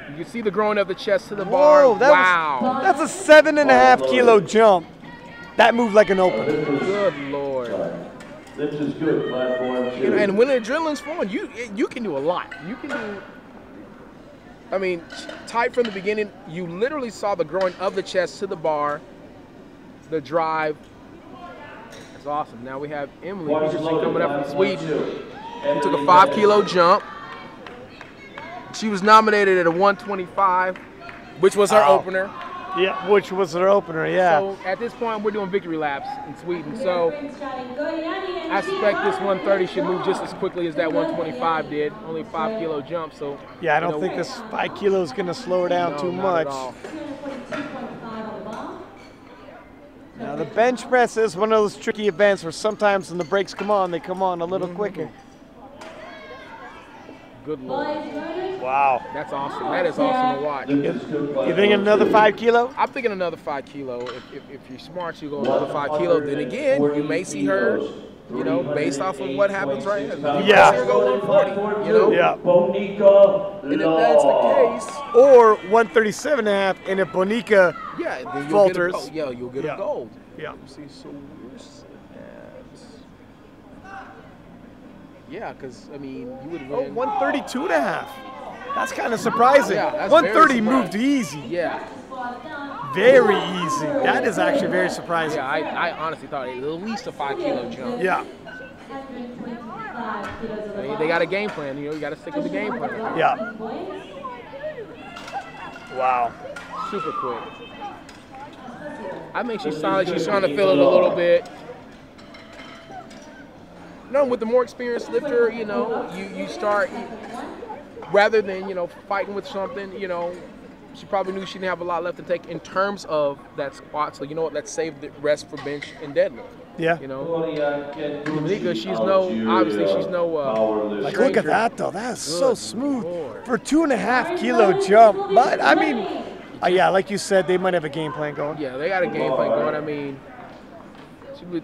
You can see the growing of the chest to the bar. Whoa, that's a 7.5 kilo jump. That moved like an opener. Good Lord. This is good, platform 2. And when the adrenaline's flowing, you can do a lot. You can do, I mean, tight from the beginning, you literally saw the growing of the chest to the bar, the drive. That's awesome. Now we have Emily, who's coming up from Sweden. She took a 5 kilo jump. She was nominated at a 125, which was her opener. Yeah, which was her opener, yeah. So at this point, we're doing victory laps in Sweden. So I suspect this 130 should move just as quickly as that 125 did. Only 5 kilo jump, so. Yeah, I don't think this 5 kilo is going to slow her down too much. Now the bench press is one of those tricky events where sometimes when the brakes come on, they come on a little quicker. Good Lord. Wow. That's awesome. That is awesome to watch. You think another 5 kilo? I'm thinking another 5 kilo. If you're smart, you go another 5 kilo. Then again, you may see her, based off of what happens right now. You may see her go 140, Yeah. And if that's the case. Or 137.5, and if Bonica then falters. you'll get a gold. Yeah. See, so yeah, because, I mean, you would win. 132.5. That's kind of surprising. Yeah, that's 130 very moved easy. Yeah. Very easy. That is actually very surprising. Yeah, I honestly thought at least a 5 kilo jump. Yeah. They got a game plan. You got to stick with the game plan. Yeah. Wow. Super quick. I think she's solid. She's trying to feel it a little bit. No, with the more experienced lifter, you start, rather than, fighting with something, she probably knew she didn't have a lot left to take in terms of that squat. So, you know what, let's save the rest for bench and deadlift. Yeah. Monica, she's no like, look at that, though. That's so smooth. For 2.5 kilo jump. But, I mean, yeah, like you said, they might have a game plan going. Yeah, they got a game plan going. I mean,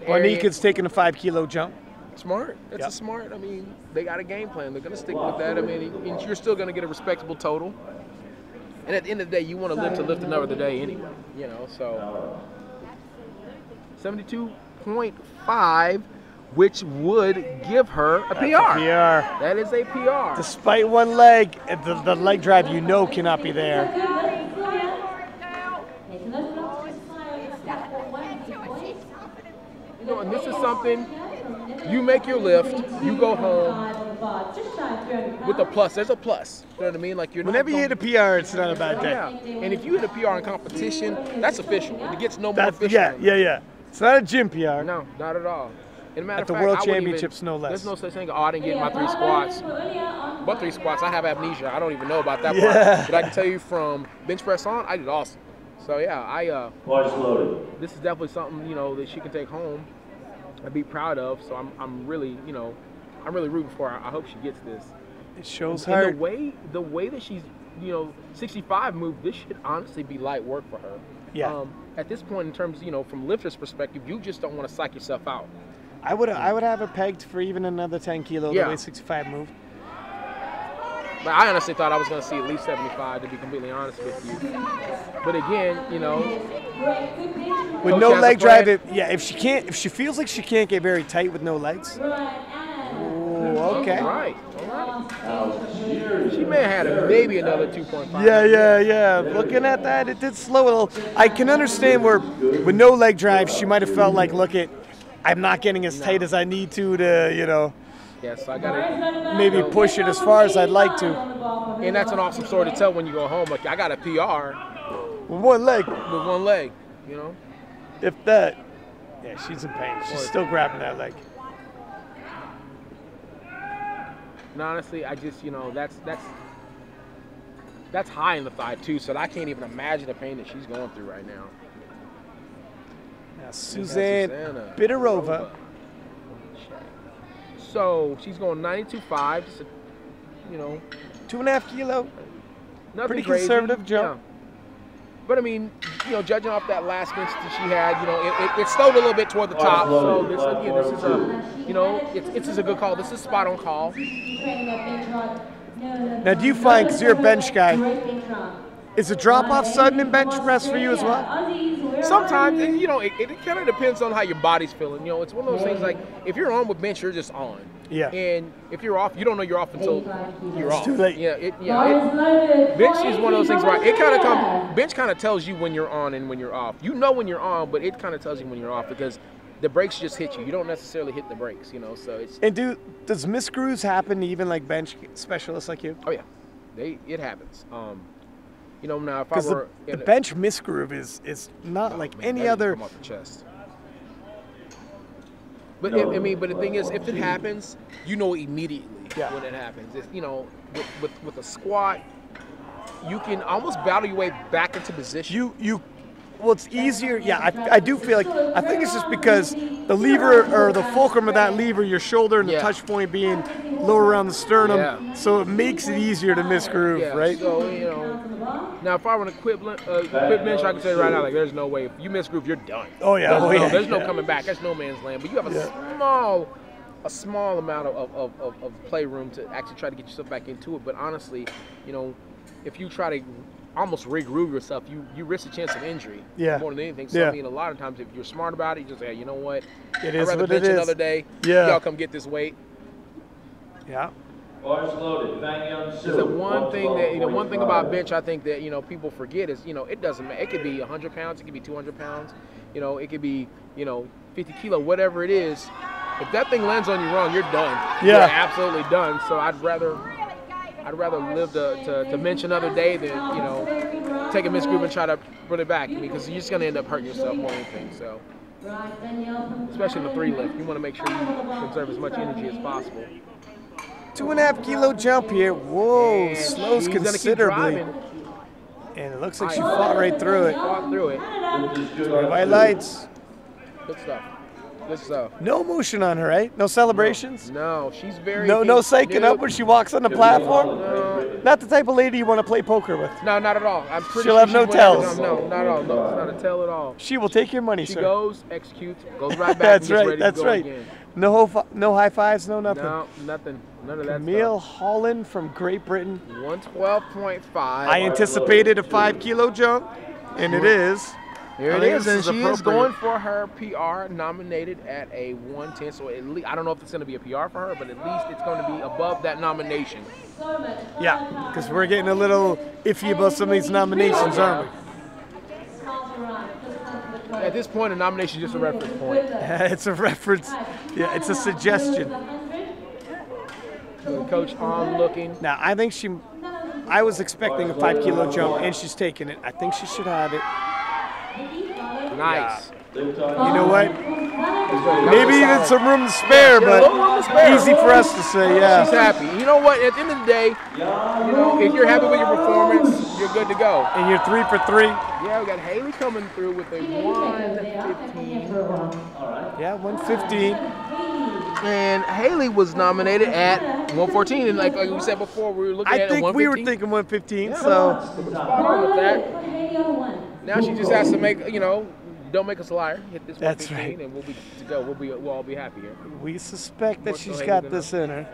Monica's taking a 5 kilo jump. Smart. That's a smart. I mean, they got a game plan. They're going to stick with that. I mean, and you're still going to get a respectable total. And at the end of the day, you want to lift another day anyway. So 72.5, which would give her a PR. That is a PR. Despite one leg, the leg drive cannot be there. And this is something. You make your lift, you go home with a plus. There's a plus. You know what I mean? Like whenever you hit a PR, it's not a bad day. Yeah. And if you hit a PR in competition, that's official. It gets no more official. Yeah. It's not a gym PR. No, not at all. And at the World Championships, no less. There's no such thing. I didn't get my 3 squats. But 3 squats, I have amnesia. I don't even know about that part. But I can tell you from bench press on, I did awesome. So yeah, Twice loaded. this is definitely something, you know, that she can take home and be proud of. So I'm really, you know, I'm really rooting for her. I hope she gets this. It shows And heart. the way that she's, you know, 65 move, this should honestly be light work for her. Yeah. At this point, in terms, you know, from lifter's perspective, you just don't want to psych yourself out. I would have her pegged for even another 10 kilo the way 65 moved. But I honestly thought I was going to see at least 75, to be completely honest with you. But again, you know, with no leg drive, if she feels like she can't get very tight with no legs. Ooh, okay. All right. She may have had maybe another 2.5. Yeah. Looking at that, it did slow a little. I can understand where, with no leg drive, she might have felt like, look, I'm not getting as tight as I need to, you know. Yes, I gotta maybe push it as far as I'd like to. And that's an awesome story to tell when you go home. Like, I got a PR with one leg. With one leg, you know. If that. Yeah, she's in pain. She's still grabbing that leg. And honestly, I just, you know, that's high in the thigh too, so I can't even imagine the pain that she's going through right now. Now, Suzanne Bitterova. So she's going 92.5, just you know, 2.5 kilo. Pretty conservative jump. Yeah. But I mean, you know, judging off that last bench that she had, you know, it slowed a little bit toward the top. So this is a, you know, it's a good call. This is spot on call. Now, do you find, because you're a bench guy, is a drop off sudden in bench press for you as well? Sometimes, you know, it kind of depends on how your body's feeling. You know, it's one of those things like if you're on with bench, you're just on. Yeah. And if you're off, you don't know you're off until you're off. It's too late. Bench is one of those things where it kind of bench kind of tells you when you're on and when you're off. You know when you're on, but it kind of tells you when you're off because the brakes just hit you. You don't necessarily hit the brakes, you know. So it's. And does miscrews happen to even like bench specialists like you? Oh yeah, it happens. You know, now if I were the bench misgroove is not like any other. Come off the chest. But I mean, but the thing is, if it happens, you know immediately when it happens. It's, you know, with a squat, you can almost battle your way back into position. Well, it's easier. Yeah, I do feel like, I think it's just because the lever or the fulcrum of that lever, your shoulder and the touch point being lower around the sternum, so it makes it easier to misgroove, right? So, you know, now if I were to quit bench, I can tell you right now, like, there's no way. If you misgroove, you're done. Oh, yeah. There's no coming back. There's no man's land. But you have a small amount of playroom to actually try to get yourself back into it. But honestly, you know, if you try to almost regroove yourself, you risk a chance of injury more than anything. So I mean, a lot of times if you're smart about it, you just say, hey, you know what, I'd rather bench another day. Y'all come get this weight. Yeah. There's the one thing that, you know, one thing about bench I think that, you know, people forget is, you know, it doesn't matter. It could be 100 pounds, it could be 200 pounds, you know, it could be, you know, 50 kilo, whatever it is. If that thing lands on you wrong, you're done. Yeah. You're absolutely done. So I'd rather live to bench another day than, you know, take a misgroove and try to put it back, because you're just going to end up hurting yourself more than anything. So, especially in the 3 lift, you want to make sure you conserve as much energy as possible. 2.5 kilo jump here. Whoa, and slows considerably. And it looks like she fought right through it. Fought through it. White lights. Good stuff. Good stuff. No motion on her, right? No celebrations? No, she's very... No psyching up when she walks on the platform? No. Not the type of lady you want to play poker with. No, not at all. I'm pretty She'll have no tells. No, not at all. No, it's not a tell at all. She will take your money, sir. She goes, executes, goes right back and gets ready to go again. No high fives, no nothing. No, nothing. None of that Camille stuff. Holland from Great Britain. 112.5. I anticipated a 5 kilo jump, and it is. Here it is, and she is going for her PR, nominated at a 110. So at least, I don't know if it's going to be a PR for her, but at least it's going to be above that nomination. Yeah, because we're getting a little iffy about some of these nominations, aren't we? At this point, a nomination is just a reference point. It's a reference. Yeah, it's a suggestion. Coach on looking. Now, I think I was expecting a 5 kilo jump, and she's taking it. I think she should have it. Nice. You know what? Maybe even some room to spare, but easy for us to say, yeah. She's happy. You know what? At the end of the day, if you're happy with your performance, you're good to go. And you're 3 for 3. Yeah, we got Haley coming through with a 115. Yeah, 115. And Haley was nominated at 114, and like we said before, we were looking at 115. I think we were thinking 115, so. Spot on with that. Now she just has to make, don't make us a liar. Hit this 115, That's right. and we'll be good to go. We'll all be happy here. We suspect that she's got this in her.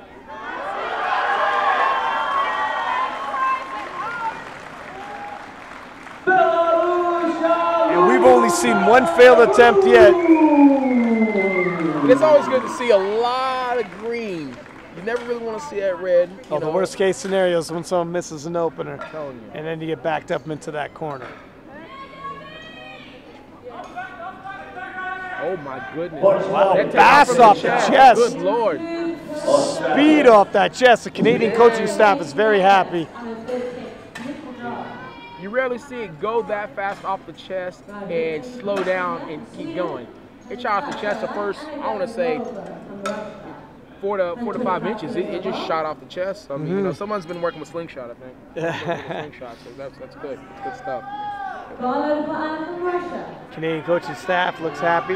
And we've only seen one failed attempt yet. It's always good to see a lot of green. You never really want to see that red. The worst case scenario is when someone misses an opener, and then you get backed up into that corner. Oh my goodness. Wow, fast off the chest. Good Lord. Speed off that chest. The Canadian coaching staff is very happy. You rarely see it go that fast off the chest and slow down and keep going. It shot off the chest the first, I want to say, 4 to 5 inches. It just shot off the chest. I mean, someone's been working with slingshot, I think. Slingshot, so that's good. It's good stuff. Canadian coaching staff looks happy.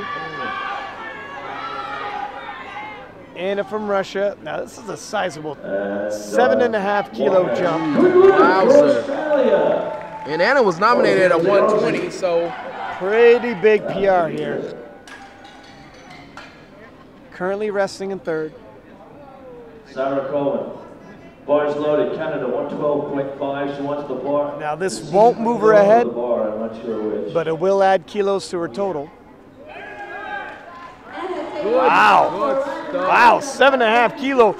Anna from Russia. Now this is a sizable 7.5 kilo jump. Wowzer. And Anna was nominated at 120, so pretty big PR here. Currently resting in 3rd. Sarah Cohen. Bars loaded, Canada, 112.5. She wants the bar. Now this won't move her ahead, I'm not sure which. but it will add kilos to her total. good. Wow. Good stuff. Wow, 7.5 kilo.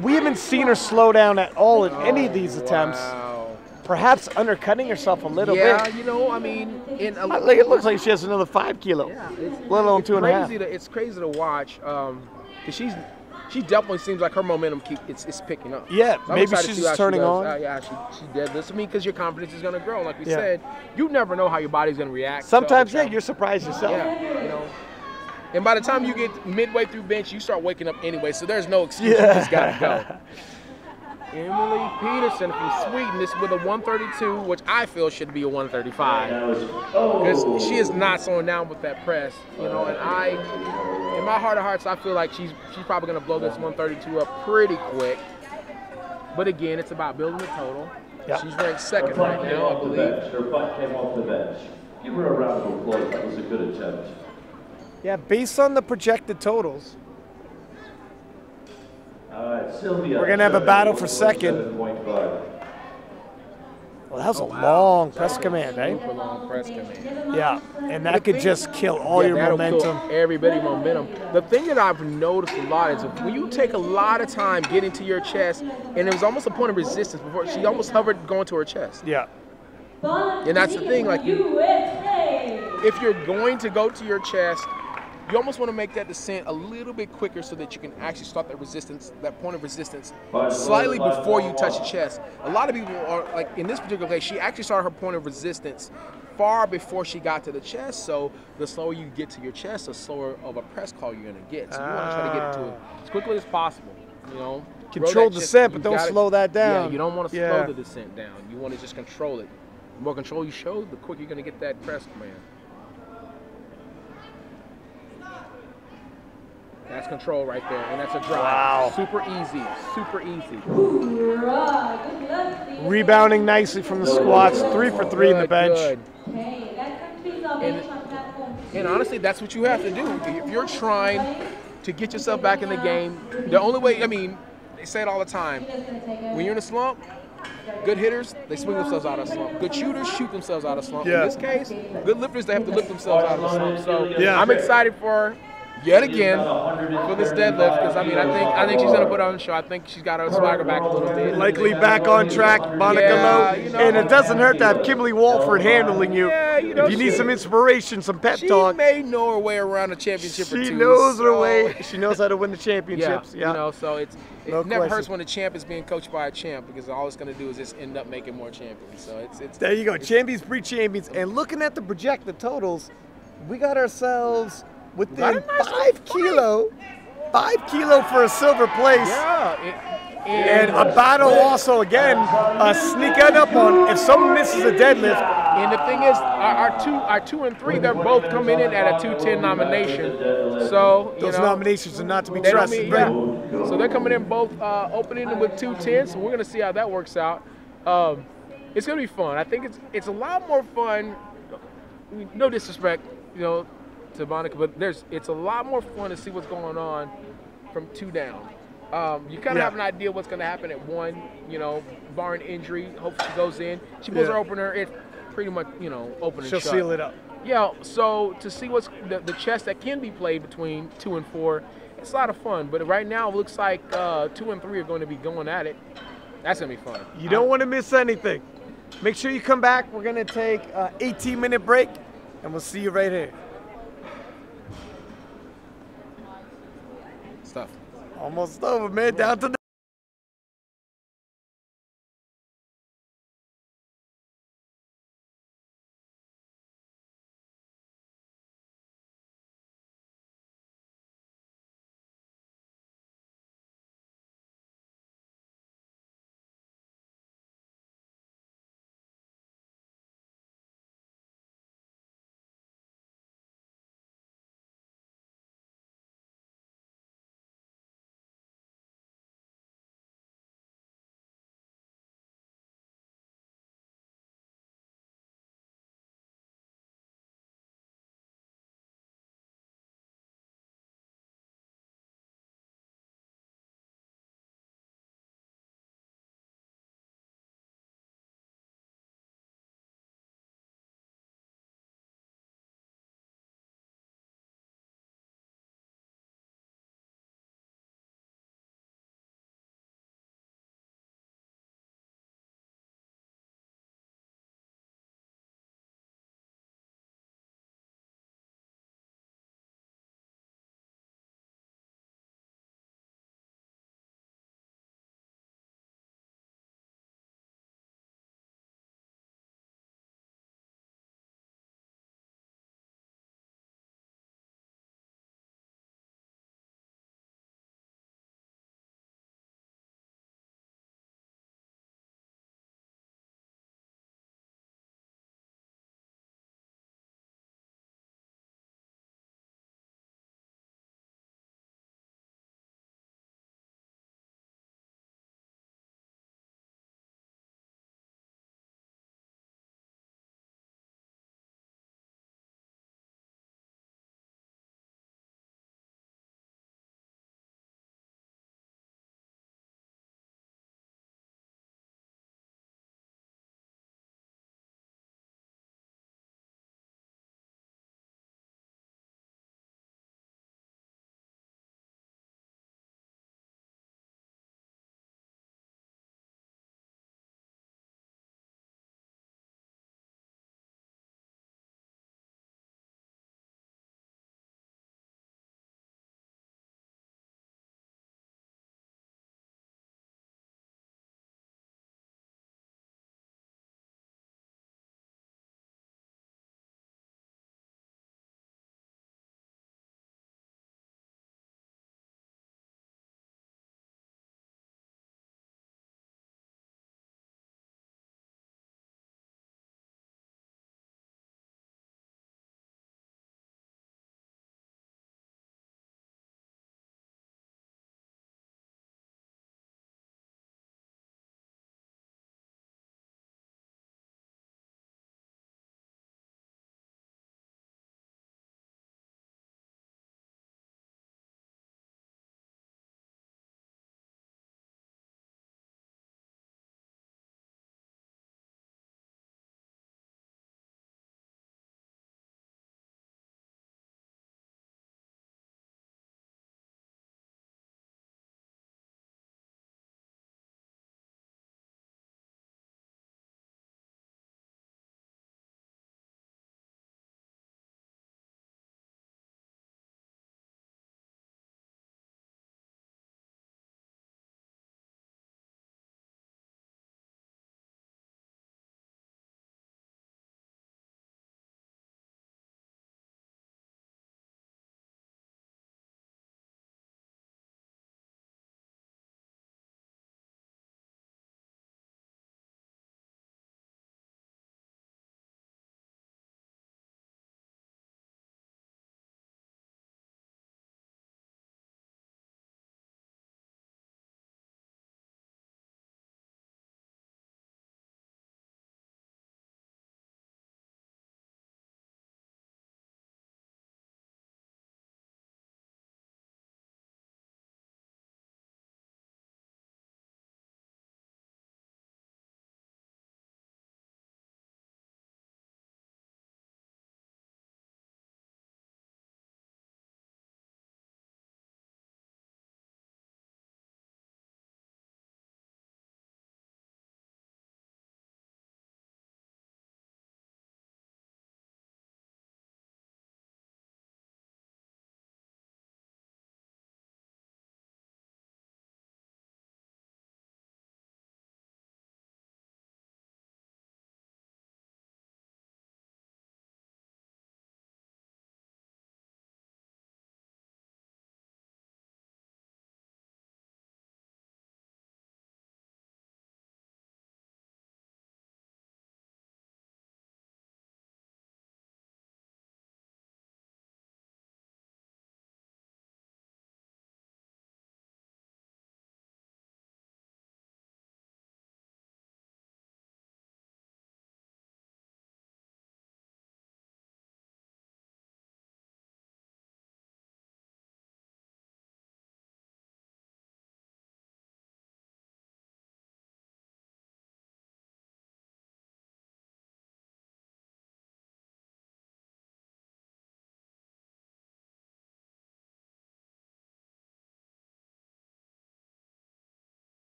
We haven't seen her slow down at all in any of these attempts. Wow. Perhaps undercutting herself a little bit. Yeah, I mean, It looks like she has another 5 kilo, let alone 2.5. It's crazy to watch. 'Cause she definitely seems like her momentum it's picking up. Yeah, So maybe she's just turning on. Yeah, she deadlifts. I mean, because your confidence is going to grow. Like we said, you never know how your body's going to react. Sometimes, you're surprised yourself. Yeah, And by the time you get midway through bench, you start waking up anyway. So there's no excuse. You just got to go. Emily Peterson from Sweden is with a 132, which I feel should be a 135. Because she is not slowing down with that press, and in my heart of hearts, I feel like she's probably going to blow this 132 up pretty quick. But again, it's about building the total. Yep. She's ranked 2nd right now, I believe. Her butt came off the bench. Give her a round of applause. That was a good attempt. Yeah, based on the projected totals. All right, Sylvia. We're going to have a battle for 2nd. 7.5. Well, that was a long press command, eh? Super long press command. Yeah, and that could just kill all your momentum. Kill everybody's momentum. The thing that I've noticed a lot is when you take a lot of time getting to your chest, and it was almost a point of resistance before she almost hovered going to her chest. Yeah. And that's the thing, like if you're going to go to your chest, you almost want to make that descent a little bit quicker so that you can actually start that resistance, that point of resistance, slightly before you touch the chest. A lot of people are, like in this particular case, she actually started her point of resistance far before she got to the chest, so the slower you get to your chest, the slower of a press call you're going to get. So you want to try to get it to it as quickly as possible, Control descent, but don't slow that down. Yeah, you don't want to slow the descent down. You want to just control it. The more control you show, the quicker you're going to get that press command. That's control right there, and that's a drive. Wow. Super easy, super easy. Rebounding nicely from the squats, 3 for 3 in the bench. Good. And honestly, that's what you have to do. If you're trying to get yourself back in the game, the only way, they say it all the time, when you're in a slump, good hitters, they swing themselves out of a slump. Good shooters shoot themselves out of a slump. Yeah. In this case, good lifters, they have to lift themselves out of a slump. So I'm excited for her. Yet again for this deadlift, because I think she's gonna put on a show. I think she's got her swagger back a little bit. Likely back on track, Monica Lowe. And it doesn't hurt to have Kimberly Walford handling you. If you need some inspiration, some pep talk. She may know her way around a championship or two. She knows her way. She knows how to win the championships. So it never hurts when a champ is being coached by a champ, because all it's gonna do is just end up making more champions. So it's there you go, champions breed champions. And looking at the projected totals, we got ourselves within 5 kilo. 5 kilo for a silver place. Yeah. And a battle also, again, sneaking up on if someone misses a deadlift. And the thing is, our 2 and 3, they're both coming in at a 210 nomination. So, those nominations are not to be trusted. Yeah. So they're coming in both opening with 210. So we're going to see how that works out. It's going to be fun. I think it's a lot more fun. No disrespect, to Monica, but it's a lot more fun to see what's going on from 2 down. You kind of have an idea what's going to happen at 1, barring injury. Hopefully she goes in. She pulls her opener. It's pretty much, open and shut. She'll seal it up. Yeah, so to see what's the chess that can be played between 2 and 4, it's a lot of fun. But right now it looks like 2 and 3 are going to be going at it. That's going to be fun. You don't want to miss anything. Make sure you come back. We're going to take an 18-minute break, and we'll see you right here. Stuff. Almost over, man. Down to the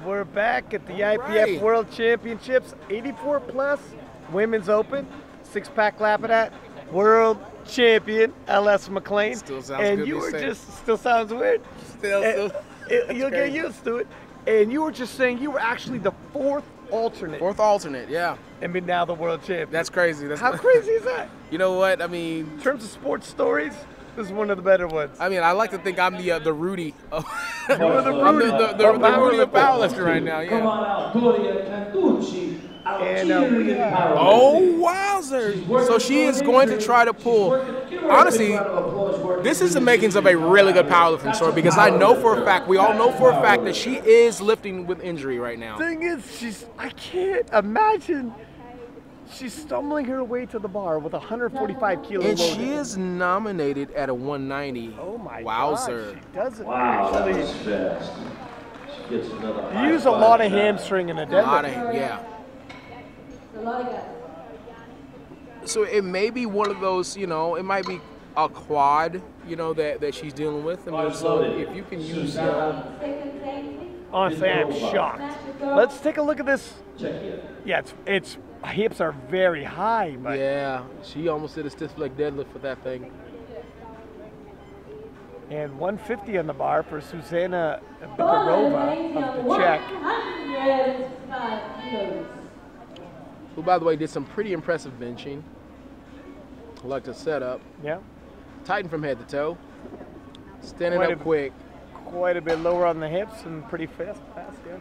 we're back at the IPF right. World Championships, 84 plus, women's open, 6-pack Lapidat, world champion, LS McLean. Still sounds and good you to were say. just, still sounds weird. Still. You'll get used to it. And you were just saying you were actually the 4th alternate. 4th alternate, yeah. And now the world champion. That's crazy. How crazy is that? You know what? I mean, in terms of sports stories, this is one of the better ones. I mean, I like to think I'm the Rudy. You're the Rudy. the Rudy of powerlifting right now. Come Yeah. on out, Gloria Cantucci. And, Oh, wowzer! So she is going to try to pull. Honestly, this is the makings of a really good powerlifting story because I know for a fact, we all know for a fact that she is lifting with injury right now. Thing is, I can't imagine. She's stumbling her way to the bar with 145 kilos. And she is nominated at a 190. Oh my wowzer. God, she doesn't Wow, that actually. was fast. She gets another You use a lot of hamstring in a deadlift. Yeah. A lot of guys. So it may be one of those, you know, it might be a quad, you know, that she's dealing with. I mean, so if you can use, Second thing. Honestly, I'm shocked. Let's take a look at this. Check it. Yeah, it's hips are very high, but yeah, she almost did a stiff leg deadlift with that thing. and 150 on the bar for Susanna Bikarova of the Czech. 105 kilos. Who, by the way, did some pretty impressive benching. I like the setup. Yeah, Tighten from head to toe. Standing Quite up a- quick. quite a bit lower on the hips and pretty fast. Yeah.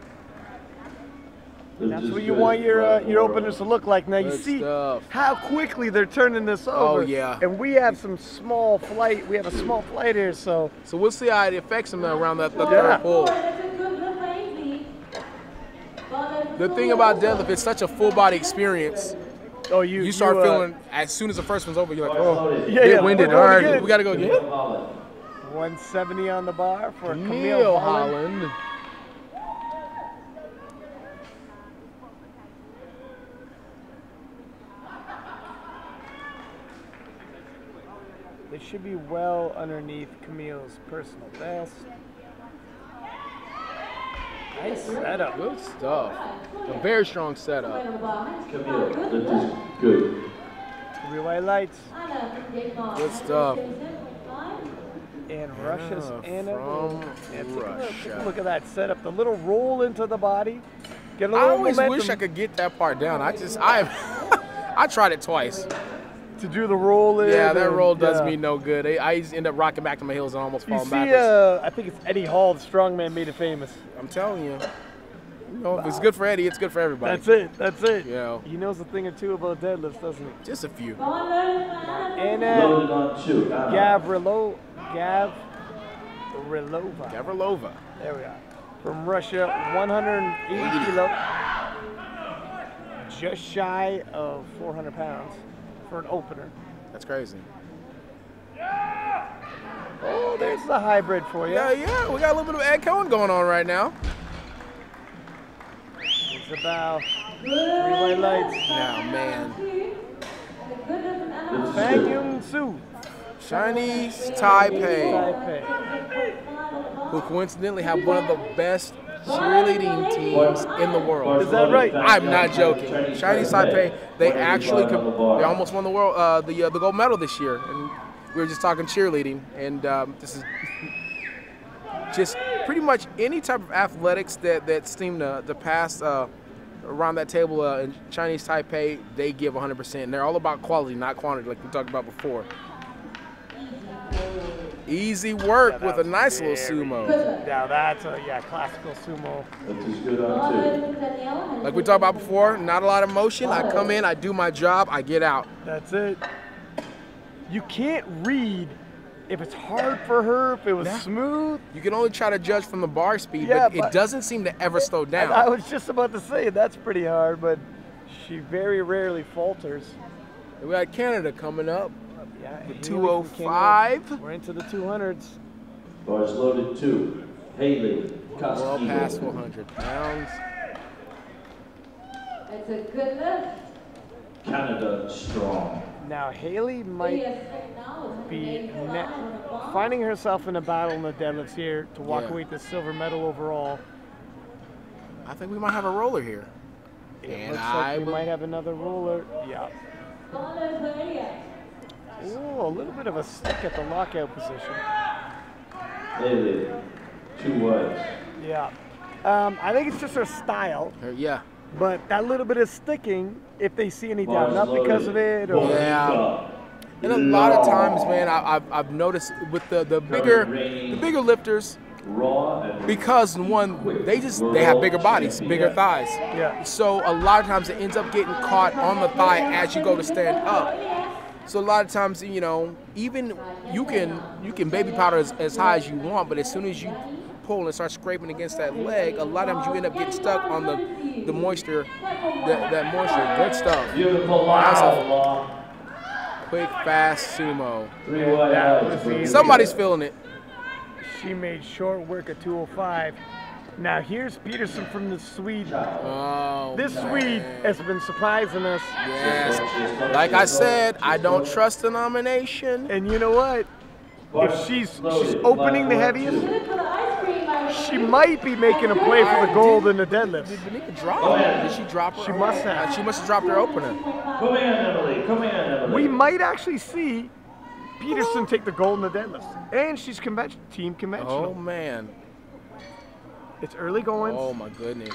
That's Just what you good. want your openers to look like. Now you Good see stuff. how quickly they're turning this over. Oh, yeah. And we have some small flight. We have a small flight here, so So we'll see how it affects them around the Yeah. third pull. That's a good look for Ainsley. The thing about deadlift, it's such a full body experience. You start feeling, as soon as the first one's over, you're like, oh, yeah, winded. we're All going right, again. we got to go again. 170 on the bar for Camille Camille Holland. Holland. They should be well underneath Camille's personal best. Nice setup. Good stuff. A very strong setup. Camille, that is good. Three white lights. Good stuff. And Russia's Anna. From Yeah, take a Russia. look at that setup. The little roll into the body. Get a I little always momentum wish I could get that part down. I tried it twice. to do the roll in. Yeah, that and, roll does yeah. me no good. I just end up rocking back to my heels and almost You falling see, backwards. I think it's Eddie Hall, the strongman, made it famous. I'm telling you. You know, if it's good for Eddie, it's good for everybody. That's it. That's it. Yeah. He knows a thing or two about deadlifts, doesn't he? Just a few. And Loaded on 2. Gavrilova. Gavrilova. There we are. From Russia, 180 kilo. Just shy of 400 pounds for an opener. That's crazy. Oh, there's the hybrid for you. Yeah, we got a little bit of Ed Cohen going on right now. It's about 3 white lights. Now, man. Fang Yung Soo. Chinese Taipei, Taipei. who coincidentally have one of the best cheerleading teams in the world. Is that right? I'm not joking. Chinese Taipei, they actually they almost won the world the gold medal this year, and we were just talking cheerleading, and this is just pretty much any type of athletics that seem to pass around that table in Chinese Taipei, they give 100%, and they're all about quality, not quantity, like we talked about before. Easy work with a nice little sumo. Now that's a classical sumo. That is good on 2. Like we talked about before, not a lot of motion. I come in, I do my job, I get out. That's it. You can't read if it's hard for her, if it was smooth. You can only try to judge from the bar speed, Yeah, but it but- doesn't seem to ever slow down. I was just about to say that's pretty hard, but she very rarely falters. We got Canada coming up. Yeah, The Haley 205. from Canada. We're into the 200s. Bars loaded 2. Haley Well past Castillo. 100 pounds. It's a good lift. Canada strong. Now Haley might be finding herself in a battle in the deadlifts here to walk Yeah. away with the silver medal overall. I think we might have a roller here. It looks like we might have another roller. Yeah. Ooh, a little bit of a stick at the lockout position. Lately, 2 wides. Yeah. I think it's just her style. Yeah. But that little bit of sticking, if they see any down, not because of it or. Yeah. And a lot of times, man, I've noticed with the bigger lifters, because one, they have bigger bodies, bigger thighs. Yeah. So a lot of times it ends up getting caught on the thigh as you go to stand up. So a lot of times, you know, even you can baby powder as high as you want, but as soon as you pull and start scraping against that leg, a lot of times you end up getting stuck on the moisture, that moisture. Good stuff. Beautiful. Wow. Quick, fast sumo. 3 wide. Somebody's feeling it. She made short work at 205. Now here's Peterson from the Swede. Oh, this Swede has been surprising us. Yes. Like I said, I don't trust the nomination. And you know what? If she's opening the heaviest, she might be making a play for the gold in the deadlift. Did Benika drop? Did she drop her? She must have. She must have dropped her opener. Come in, Emily. Come in, Emily. We might actually see Peterson take the gold in the deadlift. And she's team conventional. Oh, man. It's early going. Oh, my goodness.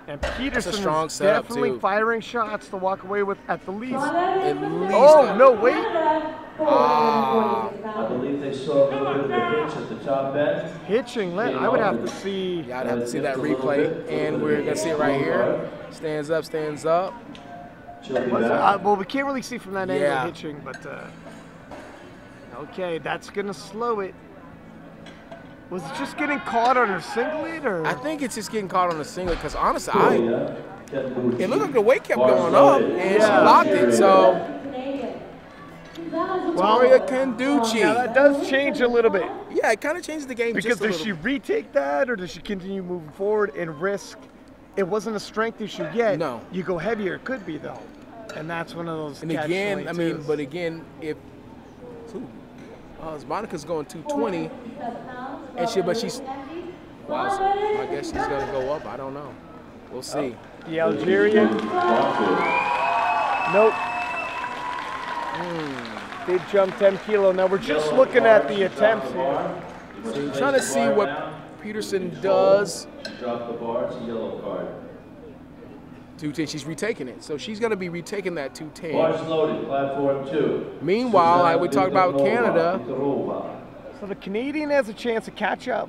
And Peterson strong is setup, definitely too. firing shots to walk away with at the least. At least Oh, no, wait. I believe they saw a little bit of a hitch at the top end. Hitching, I would have to see. Yeah, I'd have to see that replay. And we're going to see it right here. Stands up, stands up. Well, we can't really see from that angle Yeah. hitching, but okay, that's gonna slow it. Was it just getting caught on her singlet, or? I think it's just getting caught on the singlet because honestly, it looked like the weight kept going up and she locked it. So, Victoria Canducci. Now that does change a little bit. Yeah, it kind of changes the game Because just a does little. she retake that, or does she continue moving forward and risk? It wasn't a strength issue yet. No. You go heavier, it could be though, and that's one of those. And again, I mean, but again, if Monica's going 220, and but she's. Wow, I guess she's gonna go up. I don't know. We'll see. The Algerian. Nope. Did jump 10 kilo. Now we're just looking at the attempts here. So you're trying to see what Peterson does. Drop the bar, it's a yellow card. 210, she's retaking it. So she's going to be retaking that 210. Bars loaded, platform 2. Meanwhile, like we talked about Canada. So the Canadian has a chance to catch up.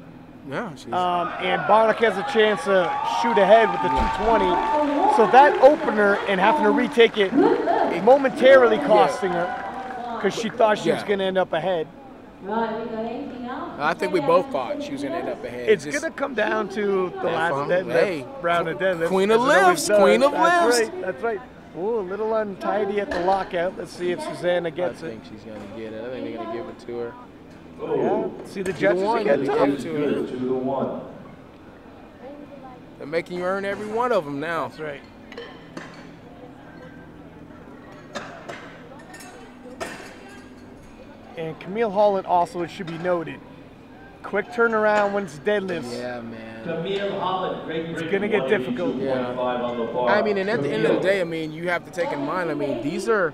Yeah, she's. And Barnick has a chance to shoot ahead with the 220. So that opener and having to retake it momentarily costing her because she thought she was going to end up ahead. I think we both thought she was going to end up ahead. It's going to come down to the last deadlift, round of deadlift. Queen of lifts, queen of lifts. That's right. Ooh, a little untidy at the lockout. Let's see if Susanna gets it. I think she's going to get it. I think they're going to give it to her. Yeah. See the judges are getting tough. 2-1. They're making you earn every one of them now. That's right. And Camille Holland also, it should be noted, quick turnaround when it's deadlifts. Yeah, man. Camille Holland, great. It's going to get difficult. Yeah. I mean, and at the end of the day, I mean, you have to take in mind, I mean, these are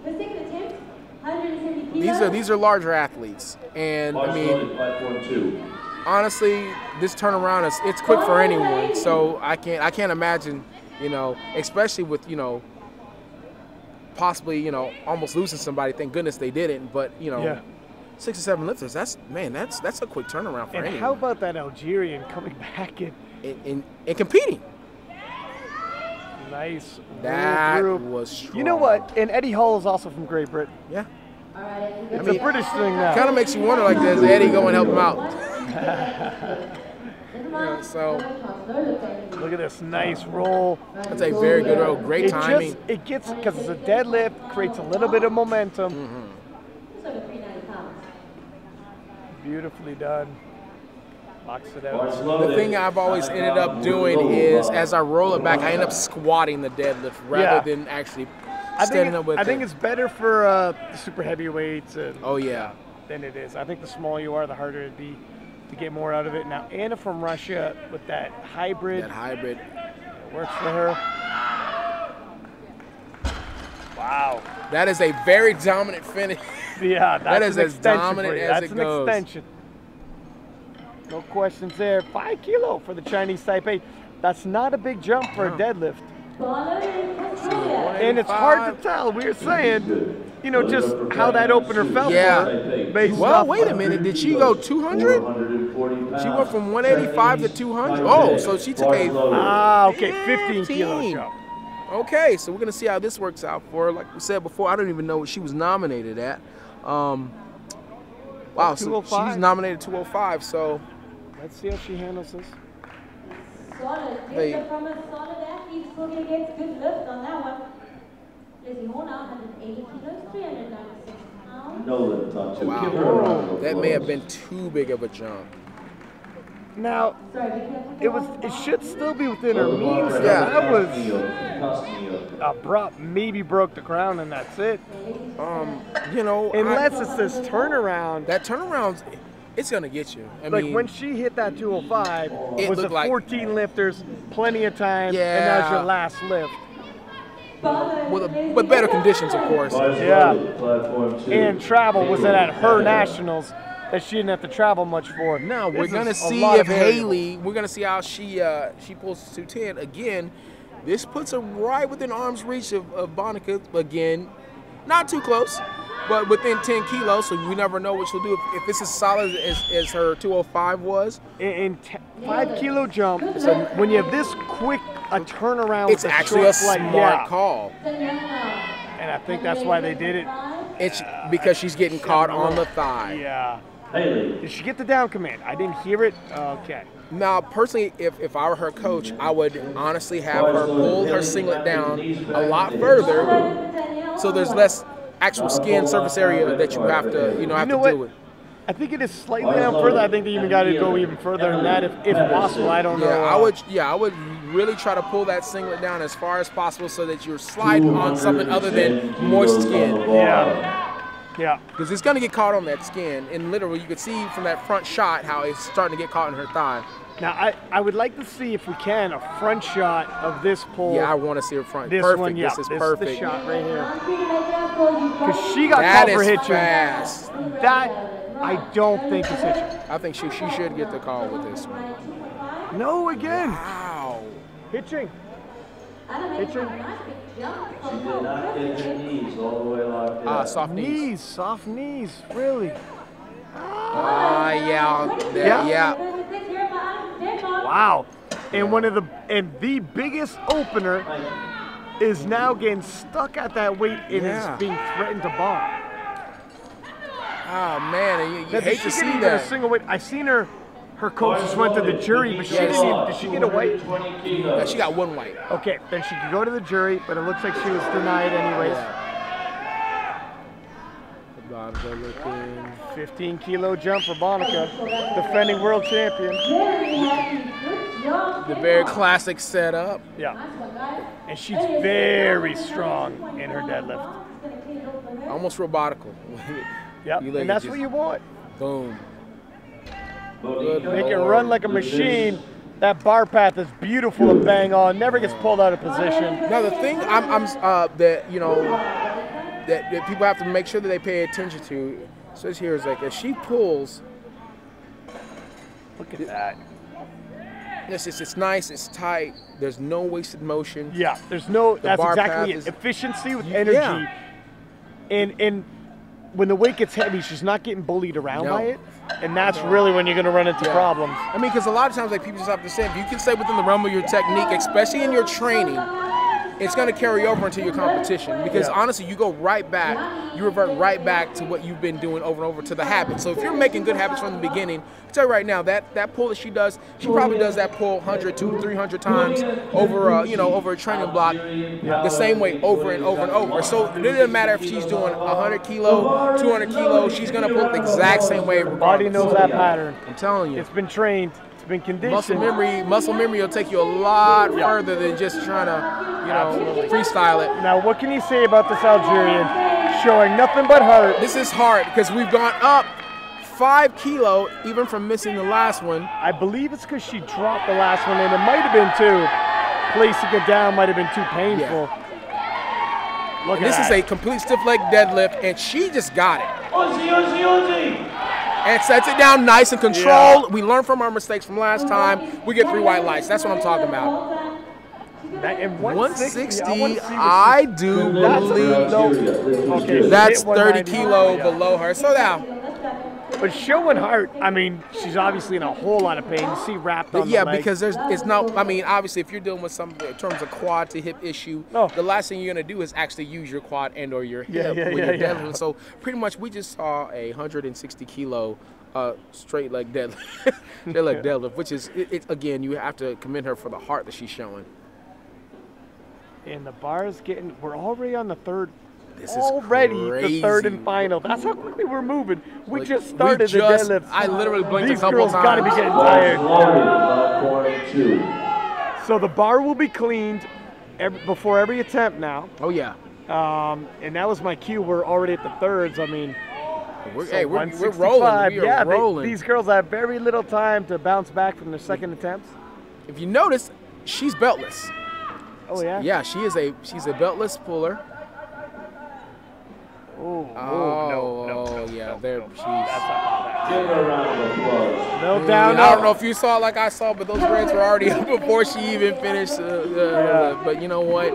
larger athletes. And I mean, honestly, this turnaround it's quick for anyone. So I can't imagine, you know, especially with, you know, possibly, you know, almost losing somebody. Thank goodness they didn't. But, you know, 6 or 7 lifters, that's a quick turnaround for anyone. And how about that Algerian coming back and competing? Nice. That was strong. You know what? And Eddie Hall is also from Great Britain. Yeah. It's a British thing now. Kind of makes you wonder, like, does Eddie go and help him out? Yeah, so look at this nice roll. That's a very good roll. Great timing. It gets, because it's a deadlift, creates a little bit of momentum. Beautifully done. Box it out. The thing I've always ended up doing is, as I roll it back, I end up squatting the deadlift rather than actually standing up with it. I think it's better for the super heavyweights. And, oh, yeah. Than it is. I think the smaller you are, the harder it'd be. to get more out of it. Now, Anna from Russia with that hybrid. That hybrid. Works for her. Wow. That is a very dominant finish. Yeah, that is an as dominant as that's it an goes. extension. No questions there. 5 kilo for the Chinese Taipei. That's not a big jump for a deadlift. And it's hard to tell. We were saying, you know, just how that opener felt for her. Well, wait a minute. Did she go 200? She went from 185 to 200. Oh, so she took a 15 kilo jump. Okay, so we're gonna see how this works out for her. Like we said before, I don't even know what she was nominated at. Wow, so she was nominated 205. So let's see how she handles this. Solid. From a solid athlete, still gonna get good lift on that one. Lizzie Horner, 180 kilos, 396 pounds. No lift on two. Wow. Give her a round of That applause. may have been too big of a jump. Now, it should still be within her means. Yeah. That was abrupt. Maybe broke the ground and that's it. You know, unless it's this turnaround. That turnaround, it's gonna get you. I like mean, when she hit that 205, it was looked the like 14 lifters, plenty of time, and that's your last lift. With better conditions, of course. Yeah. And travel was at her nationals that she didn't have to travel much for. Now we're gonna see if Haley. We're gonna see how she pulls 210 again. This puts her right within arm's reach of Bonica again. Not too close, but within 10 kilos. So we never know what she'll do if it's as solid as her 205 was. In 5 kilo jump. So when you have this quick a turnaround, it's actually a smart call. And I think that's why they did it. It's because she's getting caught on the thigh. Yeah. Did she get the down command? I didn't hear it. Okay. Now, personally, if I were her coach, I would honestly have her pull her singlet down a lot further, so there's less actual skin surface area that you have to, deal with. I think it is slightly down further. I think they even got to go even further than that, if possible. I don't know. I would really try to pull that singlet down as far as possible so that you're sliding on something other than moist skin. Yeah. Yeah. Because it's going to get caught on that skin, and literally you could see from that front shot how it's starting to get caught in her thigh. Now, I would like to see, if we can, a front shot of this pull. Yeah, I want to see her front. This perfect. One, yeah. This is perfect. This shot right here. Because she got caught for hitching. Fast. That, I don't think is hitching. I think she should get the call with this one. No, again. Wow. Hitching. She Hitching. did not get her knees all the way locked in. Soft knees. Soft knees, really. Yeah. Wow. And the biggest opener is now getting stuck at that weight and is being threatened to bomb. Oh man, you hate to see that. that. A single weight. I seen her coach just went to the jury, but she didn't even, did she get a weight? Yeah, she got one weight. Okay, then she could go to the jury, but it looks like she was denied anyways. 15 kilo jump for Bonica, defending world champion. The very classic setup. Yeah. And she's very strong in her deadlift. Almost robotical. Yep, and that's what you want. Boom. Make it run like a machine. That bar path is beautiful and bang on. Never gets pulled out of position. Now the thing that people have to make sure that they pay attention to, says here is like if she pulls. Look at that. It's nice. It's tight. There's no wasted motion. Yeah. There's no. That's exactly it. Efficiency with energy. Yeah. And when the weight gets heavy, she's not getting bullied around by it. And that's really when you're going to run into problems. I mean, because a lot of times, like people just have to say, if you can stay within the realm of your technique, especially in your training, it's going to carry over into your competition. Because honestly, you go right back, you revert right back to what you've been doing over and over, to the habit. So if you're making good habits from the beginning, I'll tell you right now, that pull that she does, she probably does that pull 100, 200, 300 times over over a training block, the same way over and over and over. So it doesn't matter if she's doing 100 kilo, 200 kilo, she's going to pull the exact same way. Body knows that pattern. I'm telling you. It's been trained. It's been conditioned. Muscle memory will take you a lot further than just trying to, freestyle it. Now, what can you say about this Algerian showing nothing but heart? This is hard because we've gone up 5 kilo, even from missing the last one. I believe it's because she dropped the last one, and it might have been too. Placing it down might have been too painful. Yeah. Look And at this that. is a complete stiff leg deadlift, and she just got it. Uzi, Uzi, Uzi. And sets it down nice and controlled. Yeah. We learned from our mistakes from last time. We get 3 white lights. That's what I'm talking about. And 160, I do believe that's 30 kilo below her. So now. But showing heart, I mean, she's obviously in a whole lot of pain. You see wrapped on the leg. Yeah, because it's not, I mean, obviously if you're dealing with some in terms of quad to hip issue, the last thing you're going to do is actually use your quad and or your hip when you're deadlifting. So pretty much we just saw a 160 kilo straight leg deadlift, deadlift, which is, again, you have to commend her for the heart that she's showing. And the bar is getting, we're already on the third. This already is crazy. The third and final. That's how quickly we're moving. We just started the deadlift. I literally blinked These a couple girls times. got to be getting tired. So the bar will be cleaned before every attempt now. Oh yeah. And that was my cue. We're already at the thirds. I mean, we're rolling. We are rolling. These girls have very little time to bounce back from their second attempts. If you notice, she's beltless. Oh yeah. Yeah, she's a beltless puller. No, yeah, there she's. Give her a round of applause. No down. I don't know if you saw it like I saw, but those reds were already up before she even finished. But you know what?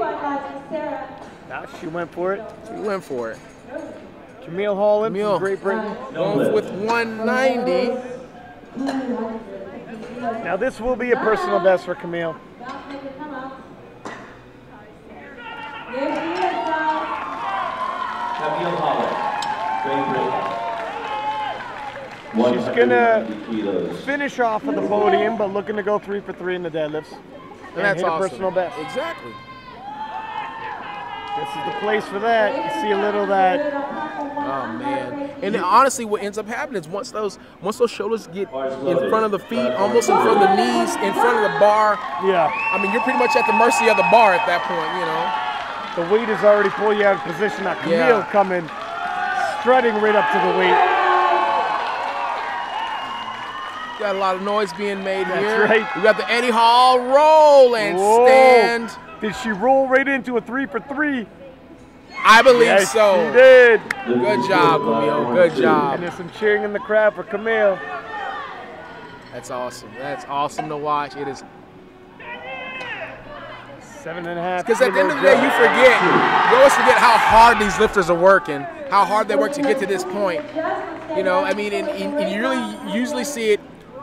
Nah, she went for it. She went for it. Camille Holland from Great Britain. Going with 190. Now this will be a personal best for Camille. Camille Holland, Great Britain. She's gonna finish off at the podium, but looking to go 3 for 3 in the deadlifts. And that's hit awesome. a personal best. Exactly. This is the place for that. You see a little of that. Oh man! And then honestly, what ends up happening is once those shoulders get in front of the feet, almost in front of the knees, in front of the bar. Yeah. I mean, you're pretty much at the mercy of the bar at that point, you know. The weight is already pulling you out of position. Now Camille coming, strutting right up to the weight. Got a lot of noise being made here. That's right. We got the Eddie Hall roll and stand. Did she roll right into a 3 for 3? I believe so. She did. Good job, Camille. Good job. And there's some cheering in the crowd for Camille. That's awesome. That's awesome to watch. It is 7.5. Because at the end of the day, you always forget how hard these lifters are working, how hard they work to get to this point. You know, I mean, and you really usually see it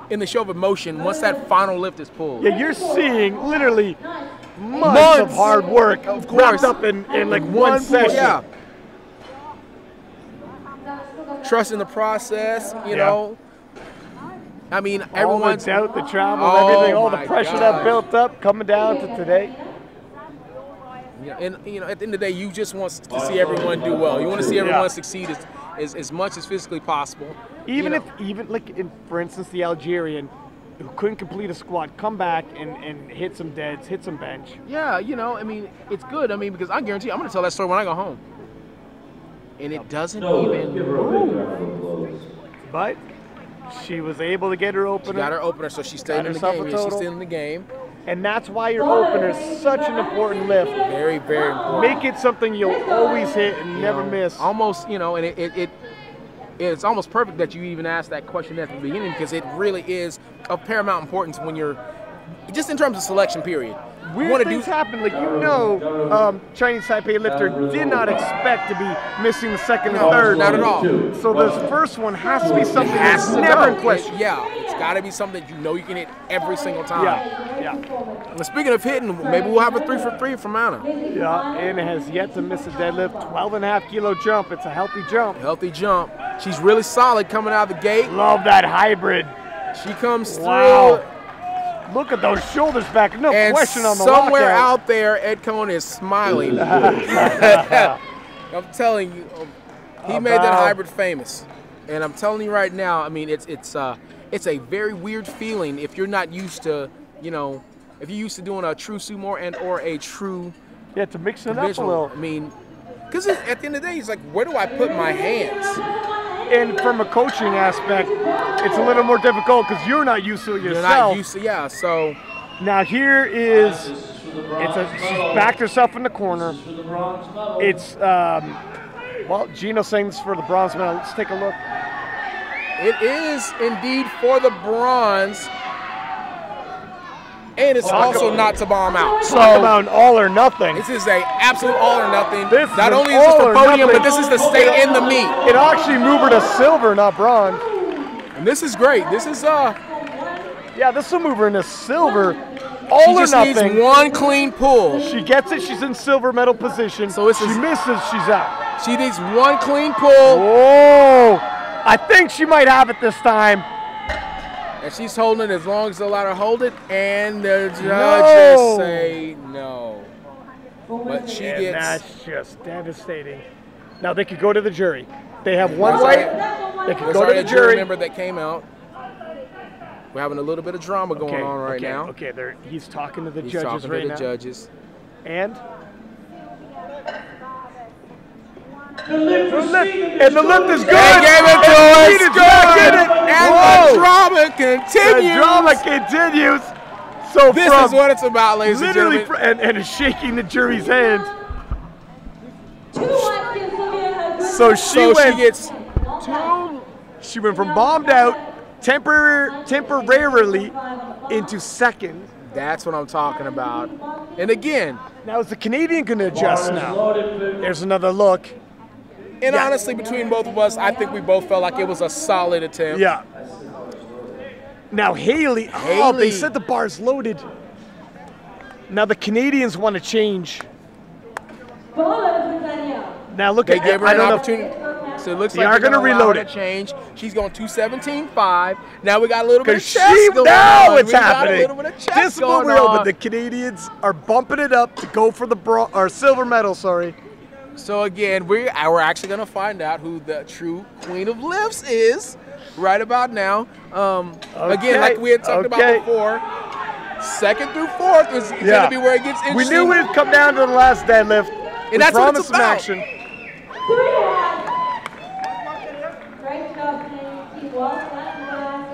in the show of emotion once that final lift is pulled. Yeah, you're seeing literally months of hard work wrapped up in like one session. Yeah. Trust in the process, you know. I mean, everyone's all the doubt, the travel, everything, all the pressure that built up coming down to today. And you know, at the end of the day, you just want to see everyone do well. You want to see everyone succeed as much as physically possible. Even for instance, the Algerian who couldn't complete a squat, come back and hit some deads, hit some bench. Yeah, you know, I mean, it's good. I mean, because I guarantee you, I'm going to tell that story when I go home. And it doesn't even move. But she was able to get her opener. She got her opener, so she stayed in the game. She's still in the game. And that's why your opener is such an important lift. Very, very important. Make it something you'll always hit and never miss. Almost, you know, and it's almost perfect that you even asked that question at the beginning, because it really is of paramount importance when you're, just in terms of selection period. Weird things happen, like Chinese Taipei lifter did not expect to be missing the second and third. Not at all. So this first one has to be something that's never in question. It's got to be something that you know you can hit every single time. Yeah. And speaking of hitting, maybe we'll have a 3 for 3 from Anna. Yeah, and has yet to miss a deadlift. 12.5 kilo jump. It's a healthy jump. Healthy jump. She's really solid coming out of the gate. Love that hybrid. She comes through. Look at those shoulders back. No question on the somewhere lockout. out there, Ed Cohn is smiling. I'm telling you, he made that hybrid famous. And I'm telling you right now, I mean, it's a very weird feeling if you're not used to, you know, if you're used to doing a true sumo and or a true to mix it up a little. I mean, because at the end of the day, it's like, where do I put my hands? and from a coaching aspect, it's a little more difficult because you're not used to it yourself. You're not used to, yeah. So now here is, she's backed herself in the corner. It's well, Gino's saying this is for the bronze medal. Let's take a look. it is indeed for the bronze. And it's also not to bomb out. So talk about an all or nothing. This is a absolute all or nothing. Not only is this the podium, but this is to stay in the meet. It actually moved her to silver, not bronze. And this is great. This is yeah, this will move her into silver. All or nothing. She just needs one clean pull. She gets it. She's in silver medal position. So if she misses, she's out. She needs one clean pull. Whoa! I think she might have it this time. And she's holding it as long as they allow her to hold it, and the judges say no. But she gets. That's just devastating. Now they could go to the jury. They have one right. They could go to the jury. Member that came out. We're having a little bit of drama going on right now. Okay, he's talking to the judges right now. He's talking to the judges. And? The lift is good. They gave it to us. And the drama continues. The drama continues. So this is what it's about, ladies and gentlemen. And is shaking the jury's hand. So she went from bombed out temporarily into second. That's what I'm talking about. And again, now is the Canadian going to adjust now? There's another look. And honestly, between both of us, I think we both felt like it was a solid attempt. Yeah. Now Haley, oh, they said the bar's loaded. Now the Canadians want to change. Now look, they gave her an opportunity. So it looks like they're going to reload it. Change. She's going 217.5. Now we got a little bit of chest going now on. It's happening. Got a little bit of chest this is what we're hoping. The Canadians are bumping it up to go for the silver medal. Sorry. So again, we're actually going to find out who the true queen of lifts is right about now. Again, like we had talked about before, second through fourth is going to be where it gets interesting. We knew we'd come down to the last deadlift. And that's what it's about. Action.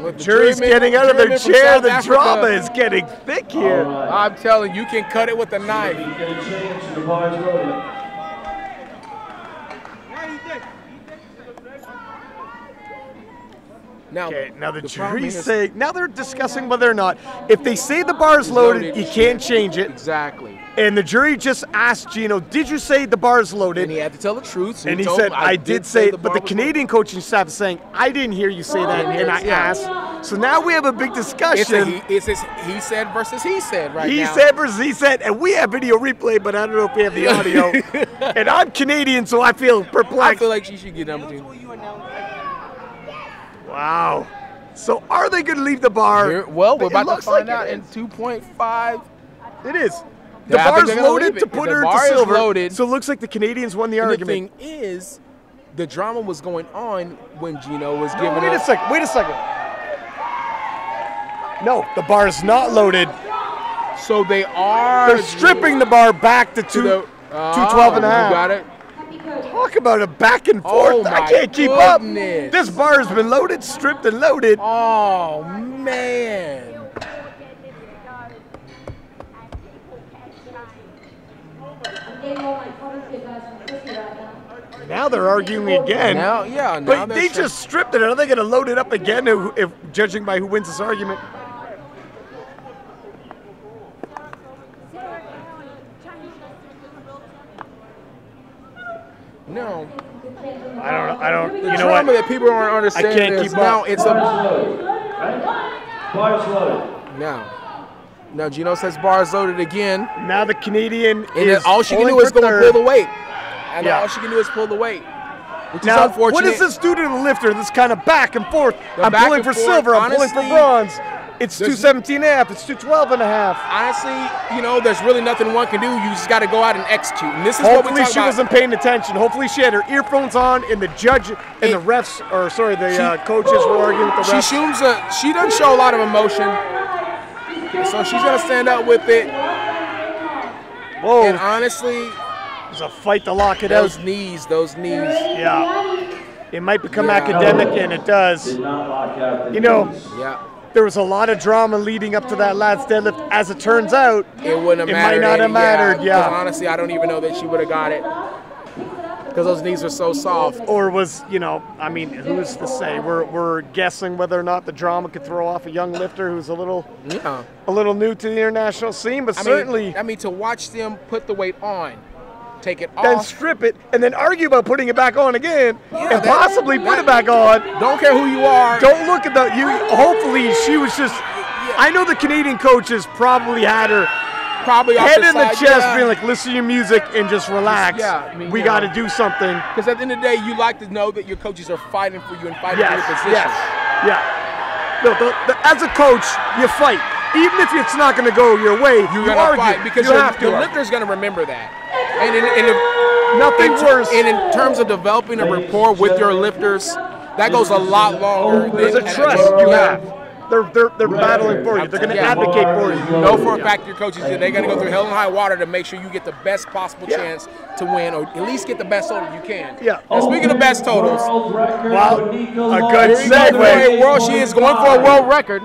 The jury's getting out of their chair. The drama is getting thick here. I'm telling you, you can cut it with a knife. Now the jury's saying, now they're discussing whether or not, if they say the bar's loaded, you can't change it. Exactly. And the jury just asked Gino, did you say the bar's loaded? And he had to tell the truth. So and he said, I did say it, but the Canadian coaching staff is saying, I didn't hear you say that, and I asked. So now we have a big discussion. It's he said versus he said right now. He said versus he said, and we have video replay, but I don't know if we have the audio. And I'm Canadian, so I feel perplexed. I feel like she should get number 2. Wow. So are they going to leave the bar? Well, we're about to find out in 2.5. It is. The bar's loaded to put her into silver. Loaded. So it looks like the Canadians won the argument. The thing is, the drama was going on when Gino was giving Wait a second. No, the bar is not loaded. So they're stripping the bar back to 212 and a half. You got it. Talk about a back and forth. I can't keep up. This bar has been loaded, stripped, and loaded. Oh, man. Now they're arguing again. But they just stripped it. Are they going to load it up again, if judging by who wins this argument? No. I don't. You know what? That people aren't understanding. I can't keep now up. It's bar's loaded. Now Gino says bar's loaded again. Now the Canadian is all she can do is go and pull the weight. And all she can do is pull the weight. Which is unfortunate. What does this do to the lifter? This kind of back and forth. I'm pulling for silver. I'm pulling for bronze. It's 217.5. It's 212.5. Honestly, there's really nothing one can do. You just got to go out and execute. And this is Hopefully what we talk she wasn't paying attention. Hopefully she had her earphones on, and the judge and the refs, or sorry, the coaches were arguing with the refs. She doesn't show a lot of emotion, so she's gonna stand up with it. Whoa! And honestly, there's a fight to lock it out. Those knees. Yeah. it might become academic, and it does. Did not lock out the You know, knees. Yeah. there was a lot of drama leading up to that last deadlift. As it turns out, It wouldn't have it mattered. might not have mattered, 'Cause honestly, I don't even know that she would have got it because those knees are so soft. Or was, you know, I mean, who's to say? We're guessing whether or not the drama could throw off a young lifter who's a little new to the international scene, but certainly. I mean, to watch them put the weight on, take it Then off, strip it, and then argue about putting it back on again, and that- possibly put it back on. don't care who you are. Don't look at the, hopefully she was just, I know the Canadian coaches probably had her Probably off head the in the side, chest being like, listen to your music and just relax. Yeah, I mean, we yeah. got to do something. Because at the end of the day, you like to know that your coaches are fighting for you and fighting for your position. Yeah. No, as a coach, you fight. Even if it's not going to go your way, You're you gonna argue. fight because you have to. the lifter's gonna remember that. And Nothing worse. And in terms of developing a rapport with your lifters, that goes a lot longer. There's a trust you have. They're battling for you. They're going to advocate for you. You know for a fact your coaches, they're going to go through hell and high water to make sure you get the best possible chance to win, or at least get the best total you can. Yeah. And speaking of best totals, Wow, a good segue. She is going for a world record.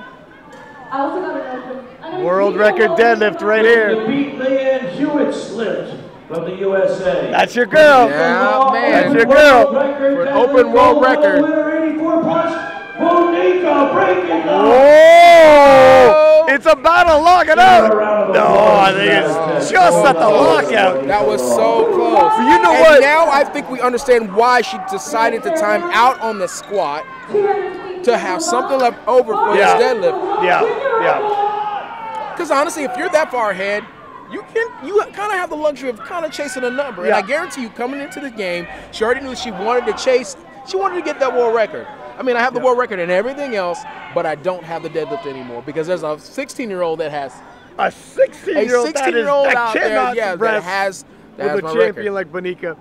I also got an open. World record deadlift right here. Beat Leanne Hewitt slipped from the USA. That's your girl. Yeah, man. That's your girl. For an open world record. Winner 84 plus. Monica breaking the Oh! It's about to lock it out. No, I think it's just at the lockout. That was so close. But you know and what? Now I think we understand why she decided to time out on the squat to have something left over for this deadlift. Yeah. Because honestly, if you're that far ahead, you kind of have the luxury of kind of chasing a number. And I guarantee you, coming into the game, she already knew she wanted to chase. She wanted to get that world record. I mean, I have the world record and everything else, but I don't have the deadlift anymore because there's a 16-year-old that has a 16-year-old out there, that has with a my champion record. like Bonica.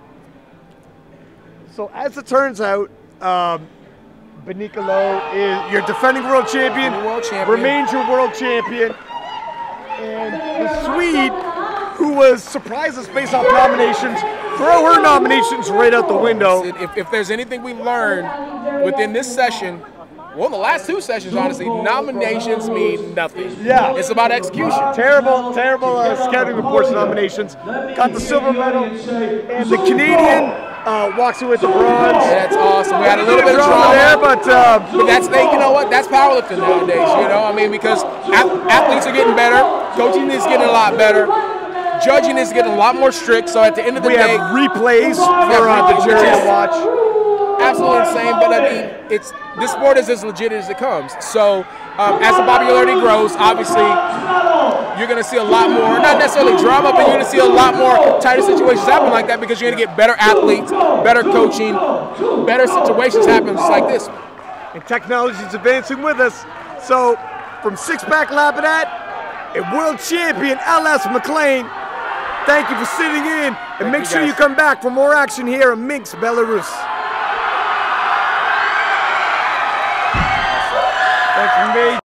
So as it turns out, Bonica Lowe is your defending world champion. Remains your world champion. And the Swede, who was surprised us based off nominations, throw her nominations right out the window. If there's anything we learned within this session, well, the last two sessions, honestly, nominations mean nothing. Yeah. It's about execution. Terrible scouting reports nominations. Got the silver medal, and the Canadian walks away with the bronze. Yeah, that's awesome. We had a little bit of drama there, but that's you know what? That's powerlifting nowadays. You know, I mean, because athletes are getting better, coaching is getting a lot better, judging is getting a lot more strict. So at the end of the we day, have replays for the jury to watch. Absolutely insane, but I mean, this sport is as legit as it comes. So as the popularity grows, obviously, you're going to see a lot more, not necessarily drama, but you're going to see a lot more tighter situations happen like that because you're going to get better athletes, better coaching, better situations happen just like this. And technology is advancing with us. So from Six Pack Labadat and world champion LS McLean, thank you for sitting in, and make sure you come back for more action here in Minsk, Belarus. Thanks for me.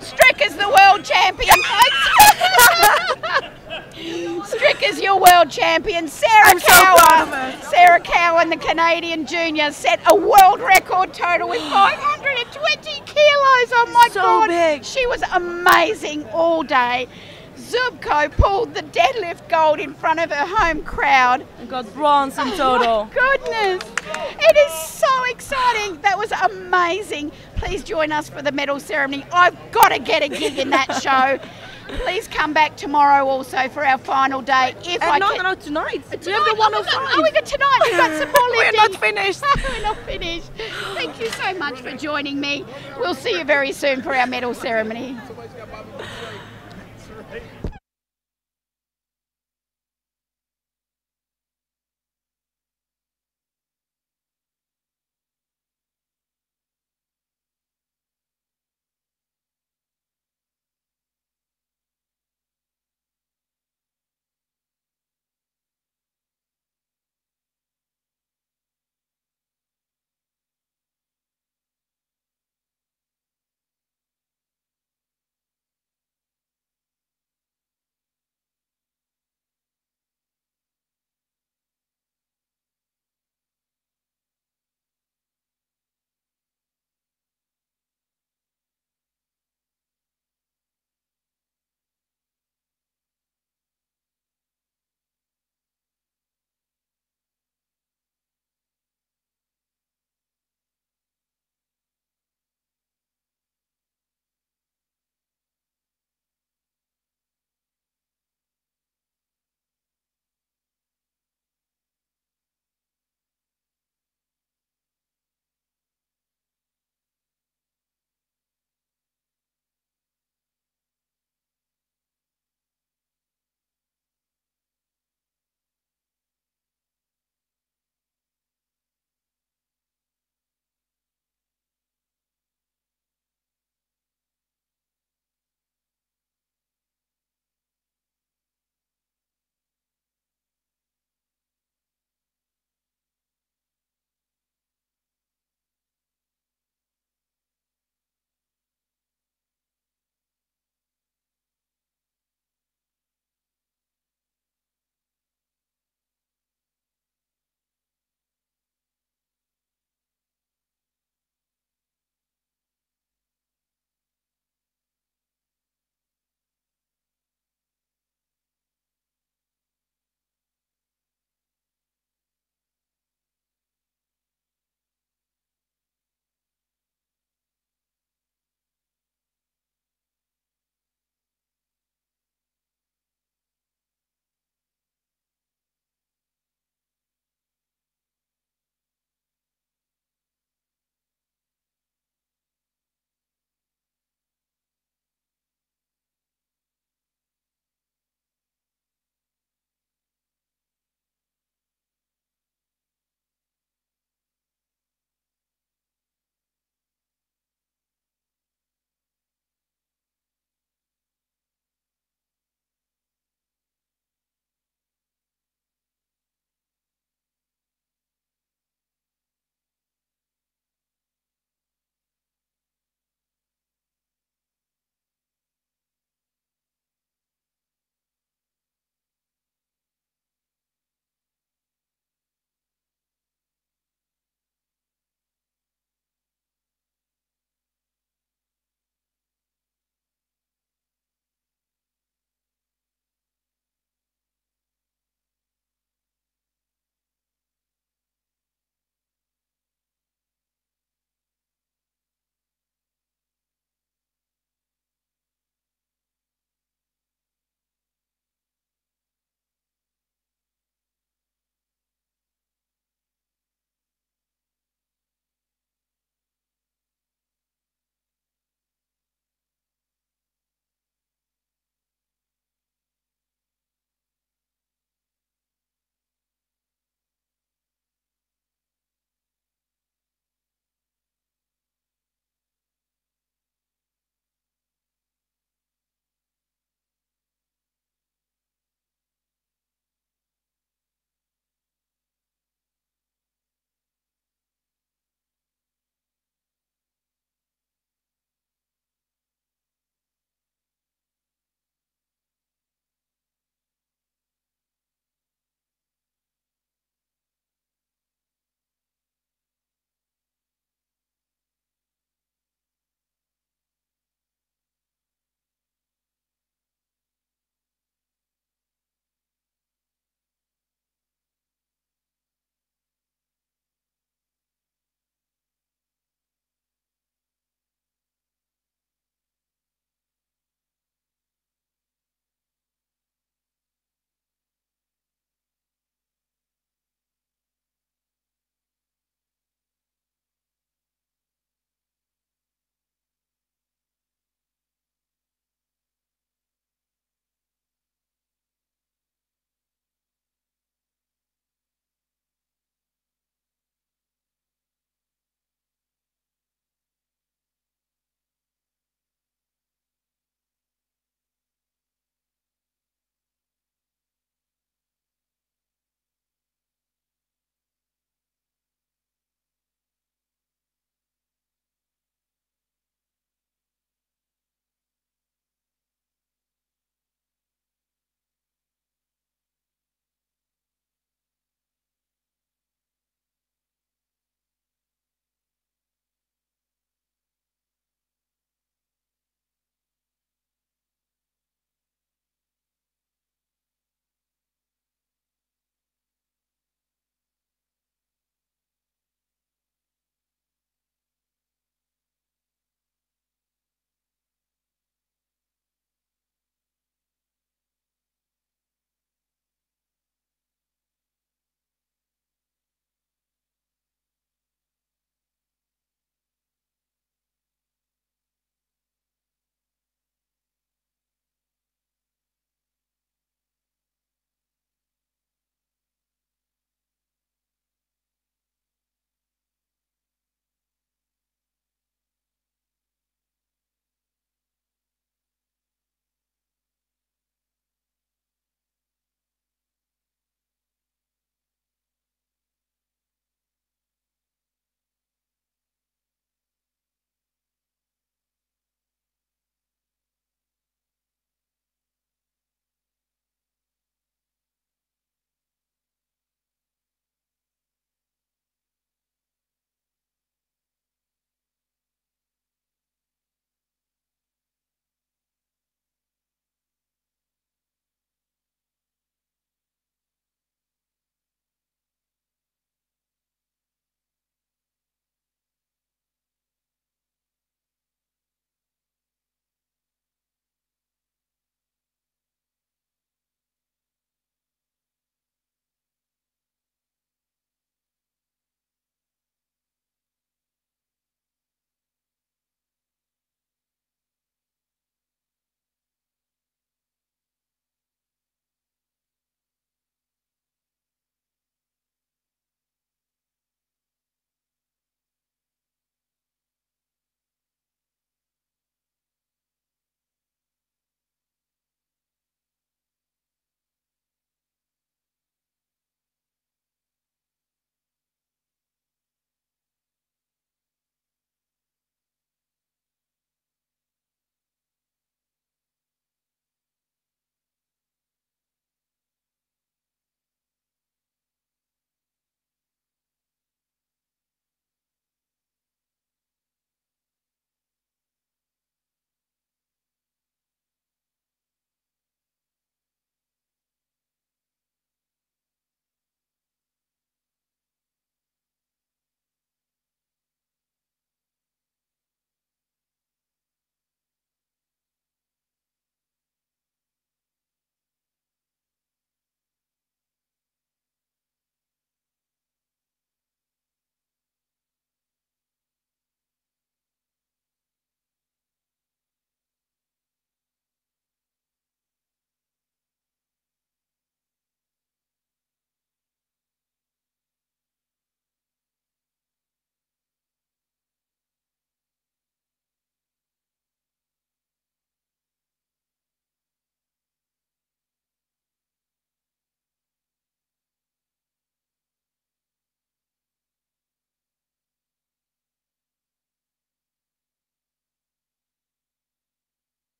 Strick is the world champion, folks. Strick is your world champion. Sarah Cowan, the Canadian junior, set a world record total with 520 kilos. Oh my God. Big. She was amazing all day. Zubko pulled the deadlift gold in front of her home crowd. And got bronze in total. Oh my goodness. It is so exciting. That was amazing. Please join us for the medal ceremony. I've got to get a gig in that show. Please come back tomorrow also for our final day. If I No, can. no, tonight. We have Tonight, the 105. oh, we got tonight. We've got some more We're lifting. not finished. We're not finished. Thank you so much for joining me. We'll see you very soon for our medal ceremony.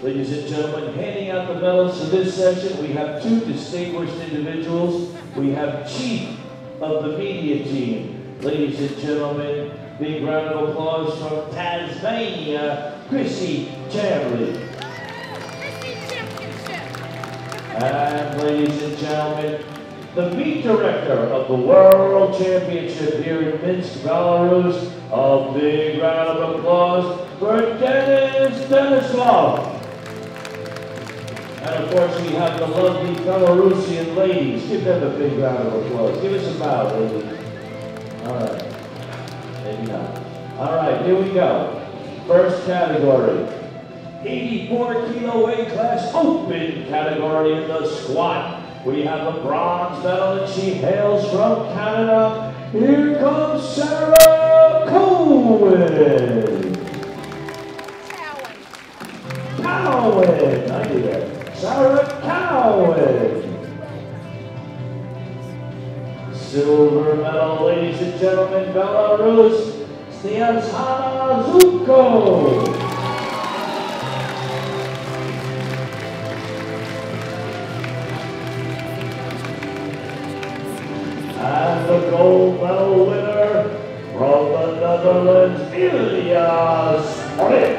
Ladies and gentlemen, handing out the medals for this session, we have two distinguished individuals. We have Chief of the Media Team. Ladies and gentlemen, big round of applause from Tasmania, Chrissy Chamberlain. And ladies and gentlemen, the meet director of the World Championship here in Minsk, Belarus. A big round of applause for Denisov. And of course, we have the lovely Belarusian ladies. Give them a big round of applause. Give us a bow, ladies. All right. Maybe not. All right, here we go. First category. 84 kilo weight class open category in the squat. We have a bronze medal and she hails from Canada. Here comes Sarah Cowan. Cowan. I do that. Sarah Cowan. Silver medal, ladies and gentlemen, Belarus, Sniazhana Zuko. And the gold medal winner from the Netherlands, Ilya Smolik.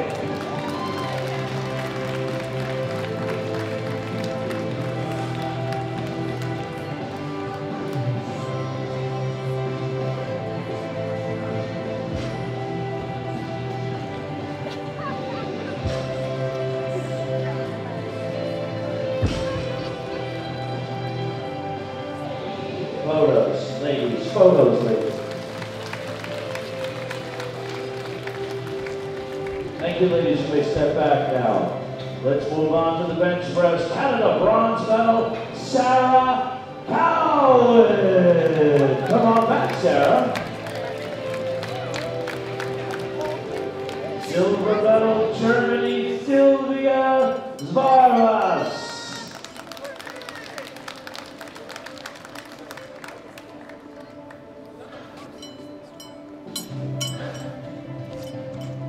Photos, ladies. Photos, ladies. Thank you, ladies. You may step back now. Let's move on to the bench press. Canada bronze medal, Sarah Cowan. Come on back, Sarah. Silver medal, Germany, Sylvia Zvaras.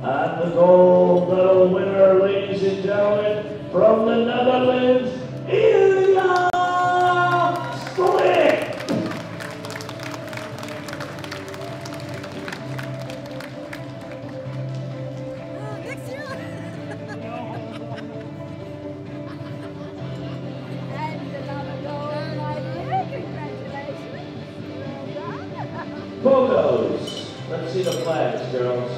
And the gold medal winner, ladies and gentlemen, from the Netherlands, Ilya Smolik. Next year. And another gold, my dear. Congratulations. Well done. Photos. Let's see the flags, girls.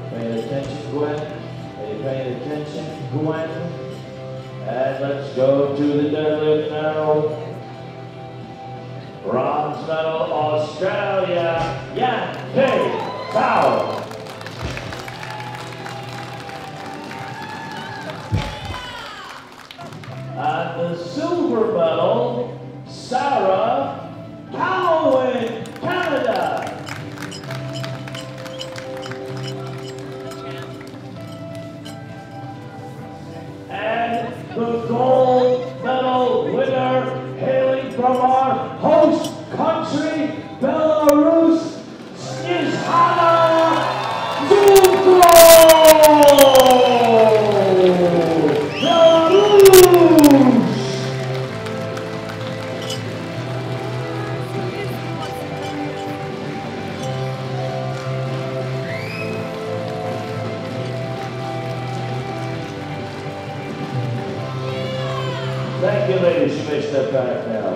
Paying attention, Gwen. Are you paying attention, Gwen? And let's go to the deadlift now. Bronze medal, Australia, Yan Tao. And the silver medal, Sarah Cowan, Canada. And the gold medal winner, hailing from our host country, Belarus, Sniazhana Zuko! Thank you, ladies. You may step back now.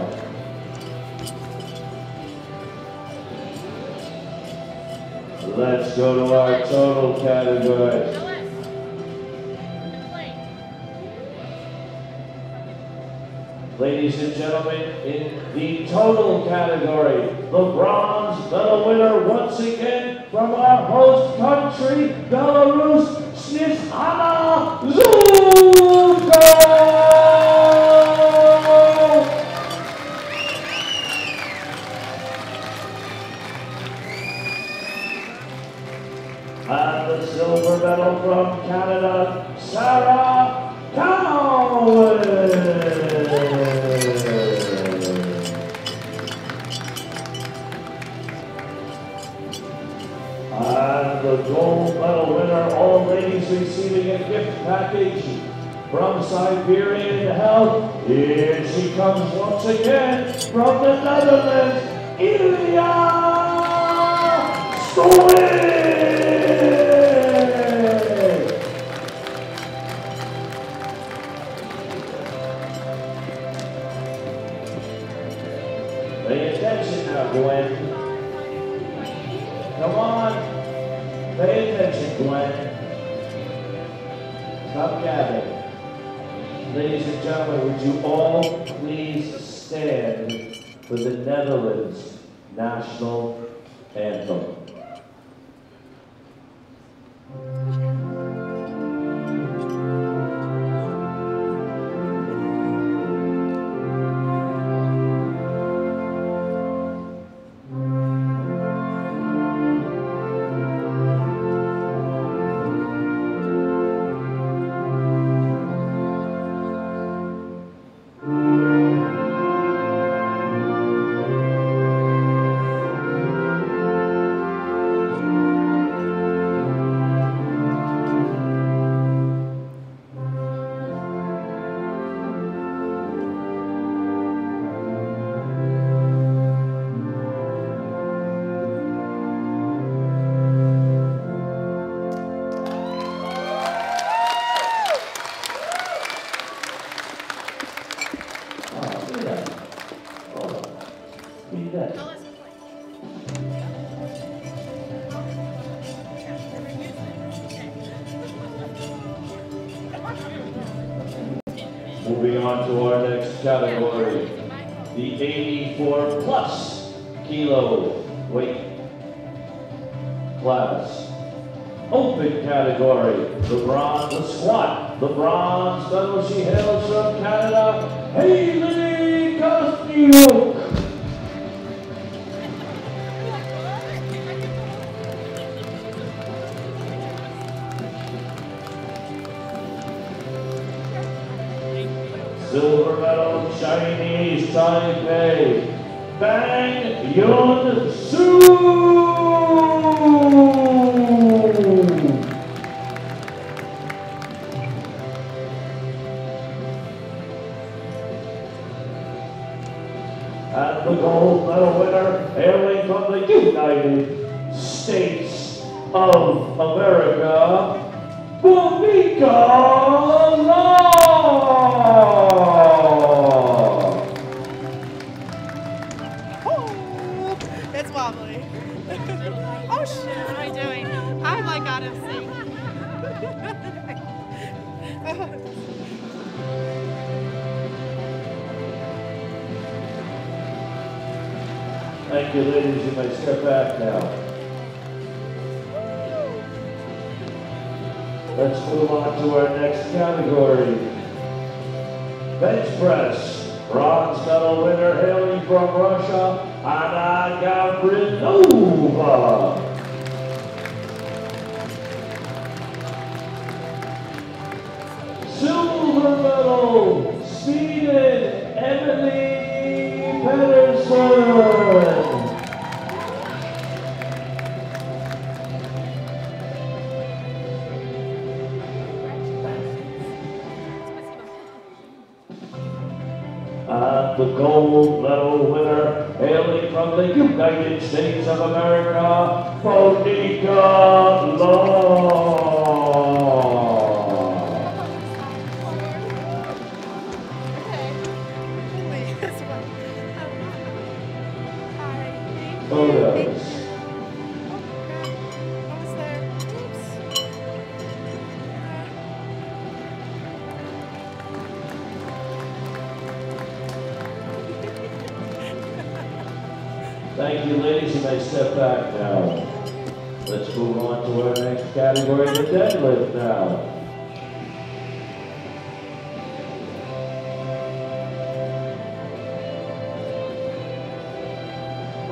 Let's go to our total category. Ladies and gentlemen, in the total category, the bronze medal winner once again from our host country, Belarus, Sniazhana Zuko! And the silver medal from Canada, Sarah Cowan. gold medal winner, all ladies receiving a gift package from Siberian Health. Here she comes once again from the Netherlands, Ilya Stoic. Pay attention now, Gwen. Come on. Pay attention, Gwen. Stop gabbing. Ladies and gentlemen, would you all please stand for the Netherlands national anthem? Moving on to our next category, the 84 plus kilo weight class. Open category, the squat. The bronze medal, she hails from Canada, Haley Castillo. Silver medal, Chinese Taipei, Bang Yun Su. And the gold medal winner, hailing from the United States of America, Bhumika Law. Oh, it's wobbly. Oh shit, what am I doing? I'm like out of sync. Thank you, ladies. You may step back now. Let's move on to our next category. Bench press. Bronze medal winner hailing from Russia, Anna Gavrilova. Silver medal, Sweden, Emily Pedersen. And the gold medal winner, hailing from the United States of America, Bhumika Law. Photos. Thank you, ladies. You may step back now. Let's move on to our next category, the deadlift now.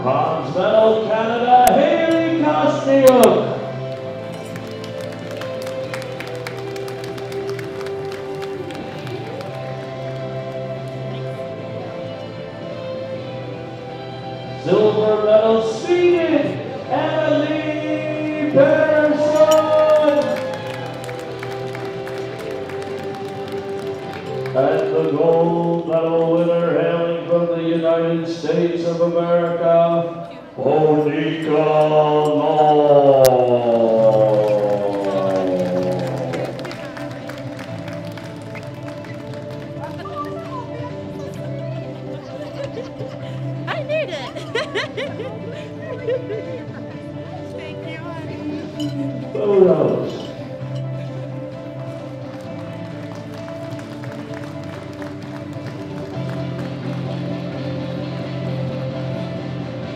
Bronze medal, Canada, Haley Castillo. Silver medal, Sweden, Emily Pedersen. medal winner hailing from the United States of America, Monica Law. I need it. Thank you, honey. Photos.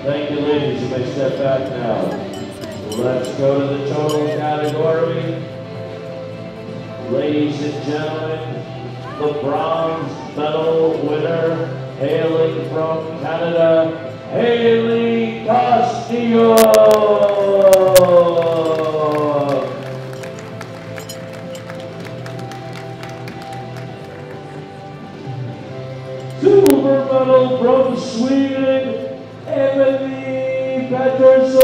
Thank you, ladies. You may step back now. Let's go to the total category. Ladies and gentlemen, the bronze medal winner, hailing from Canada, Haley Castillo. Silver medal from Sweden, Emily Pettersson.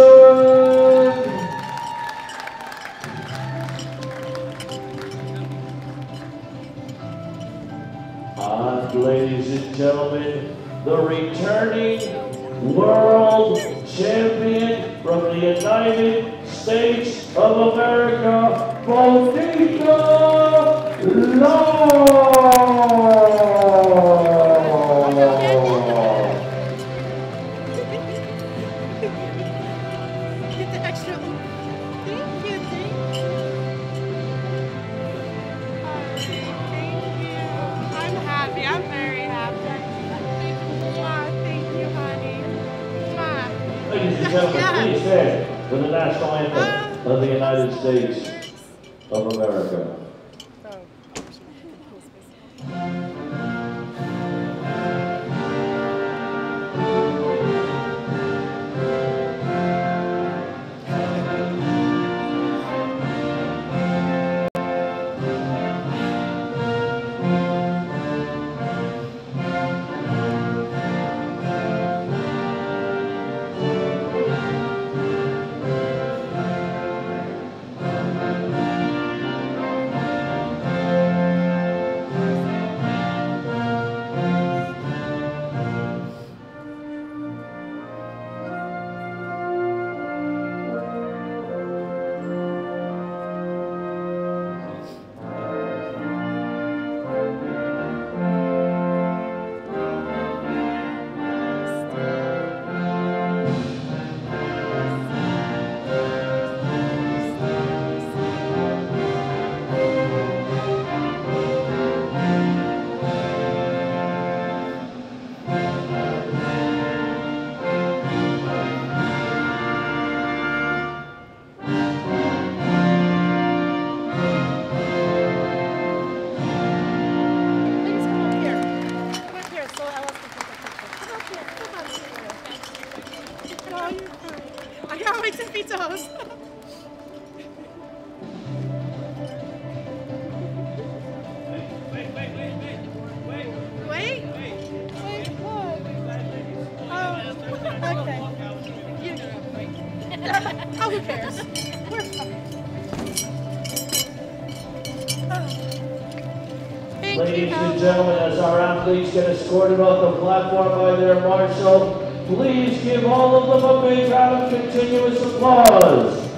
And ladies and gentlemen, the returning world champion from the United States of America, Monica Law. Get the extra. Thank you, thank you. Alright, thank you. I'm happy. I'm very happy. Thank you, honey. Ladies and gentlemen, please stand for the national anthem of the United States of America. I got my tippy toes. Wait? Wait, what? Oh, okay. You know, oh, who cares? We're fine. Ladies and gentlemen, as our athletes get escorted off the platform by their marshal, please give all of them a big round of continuous applause.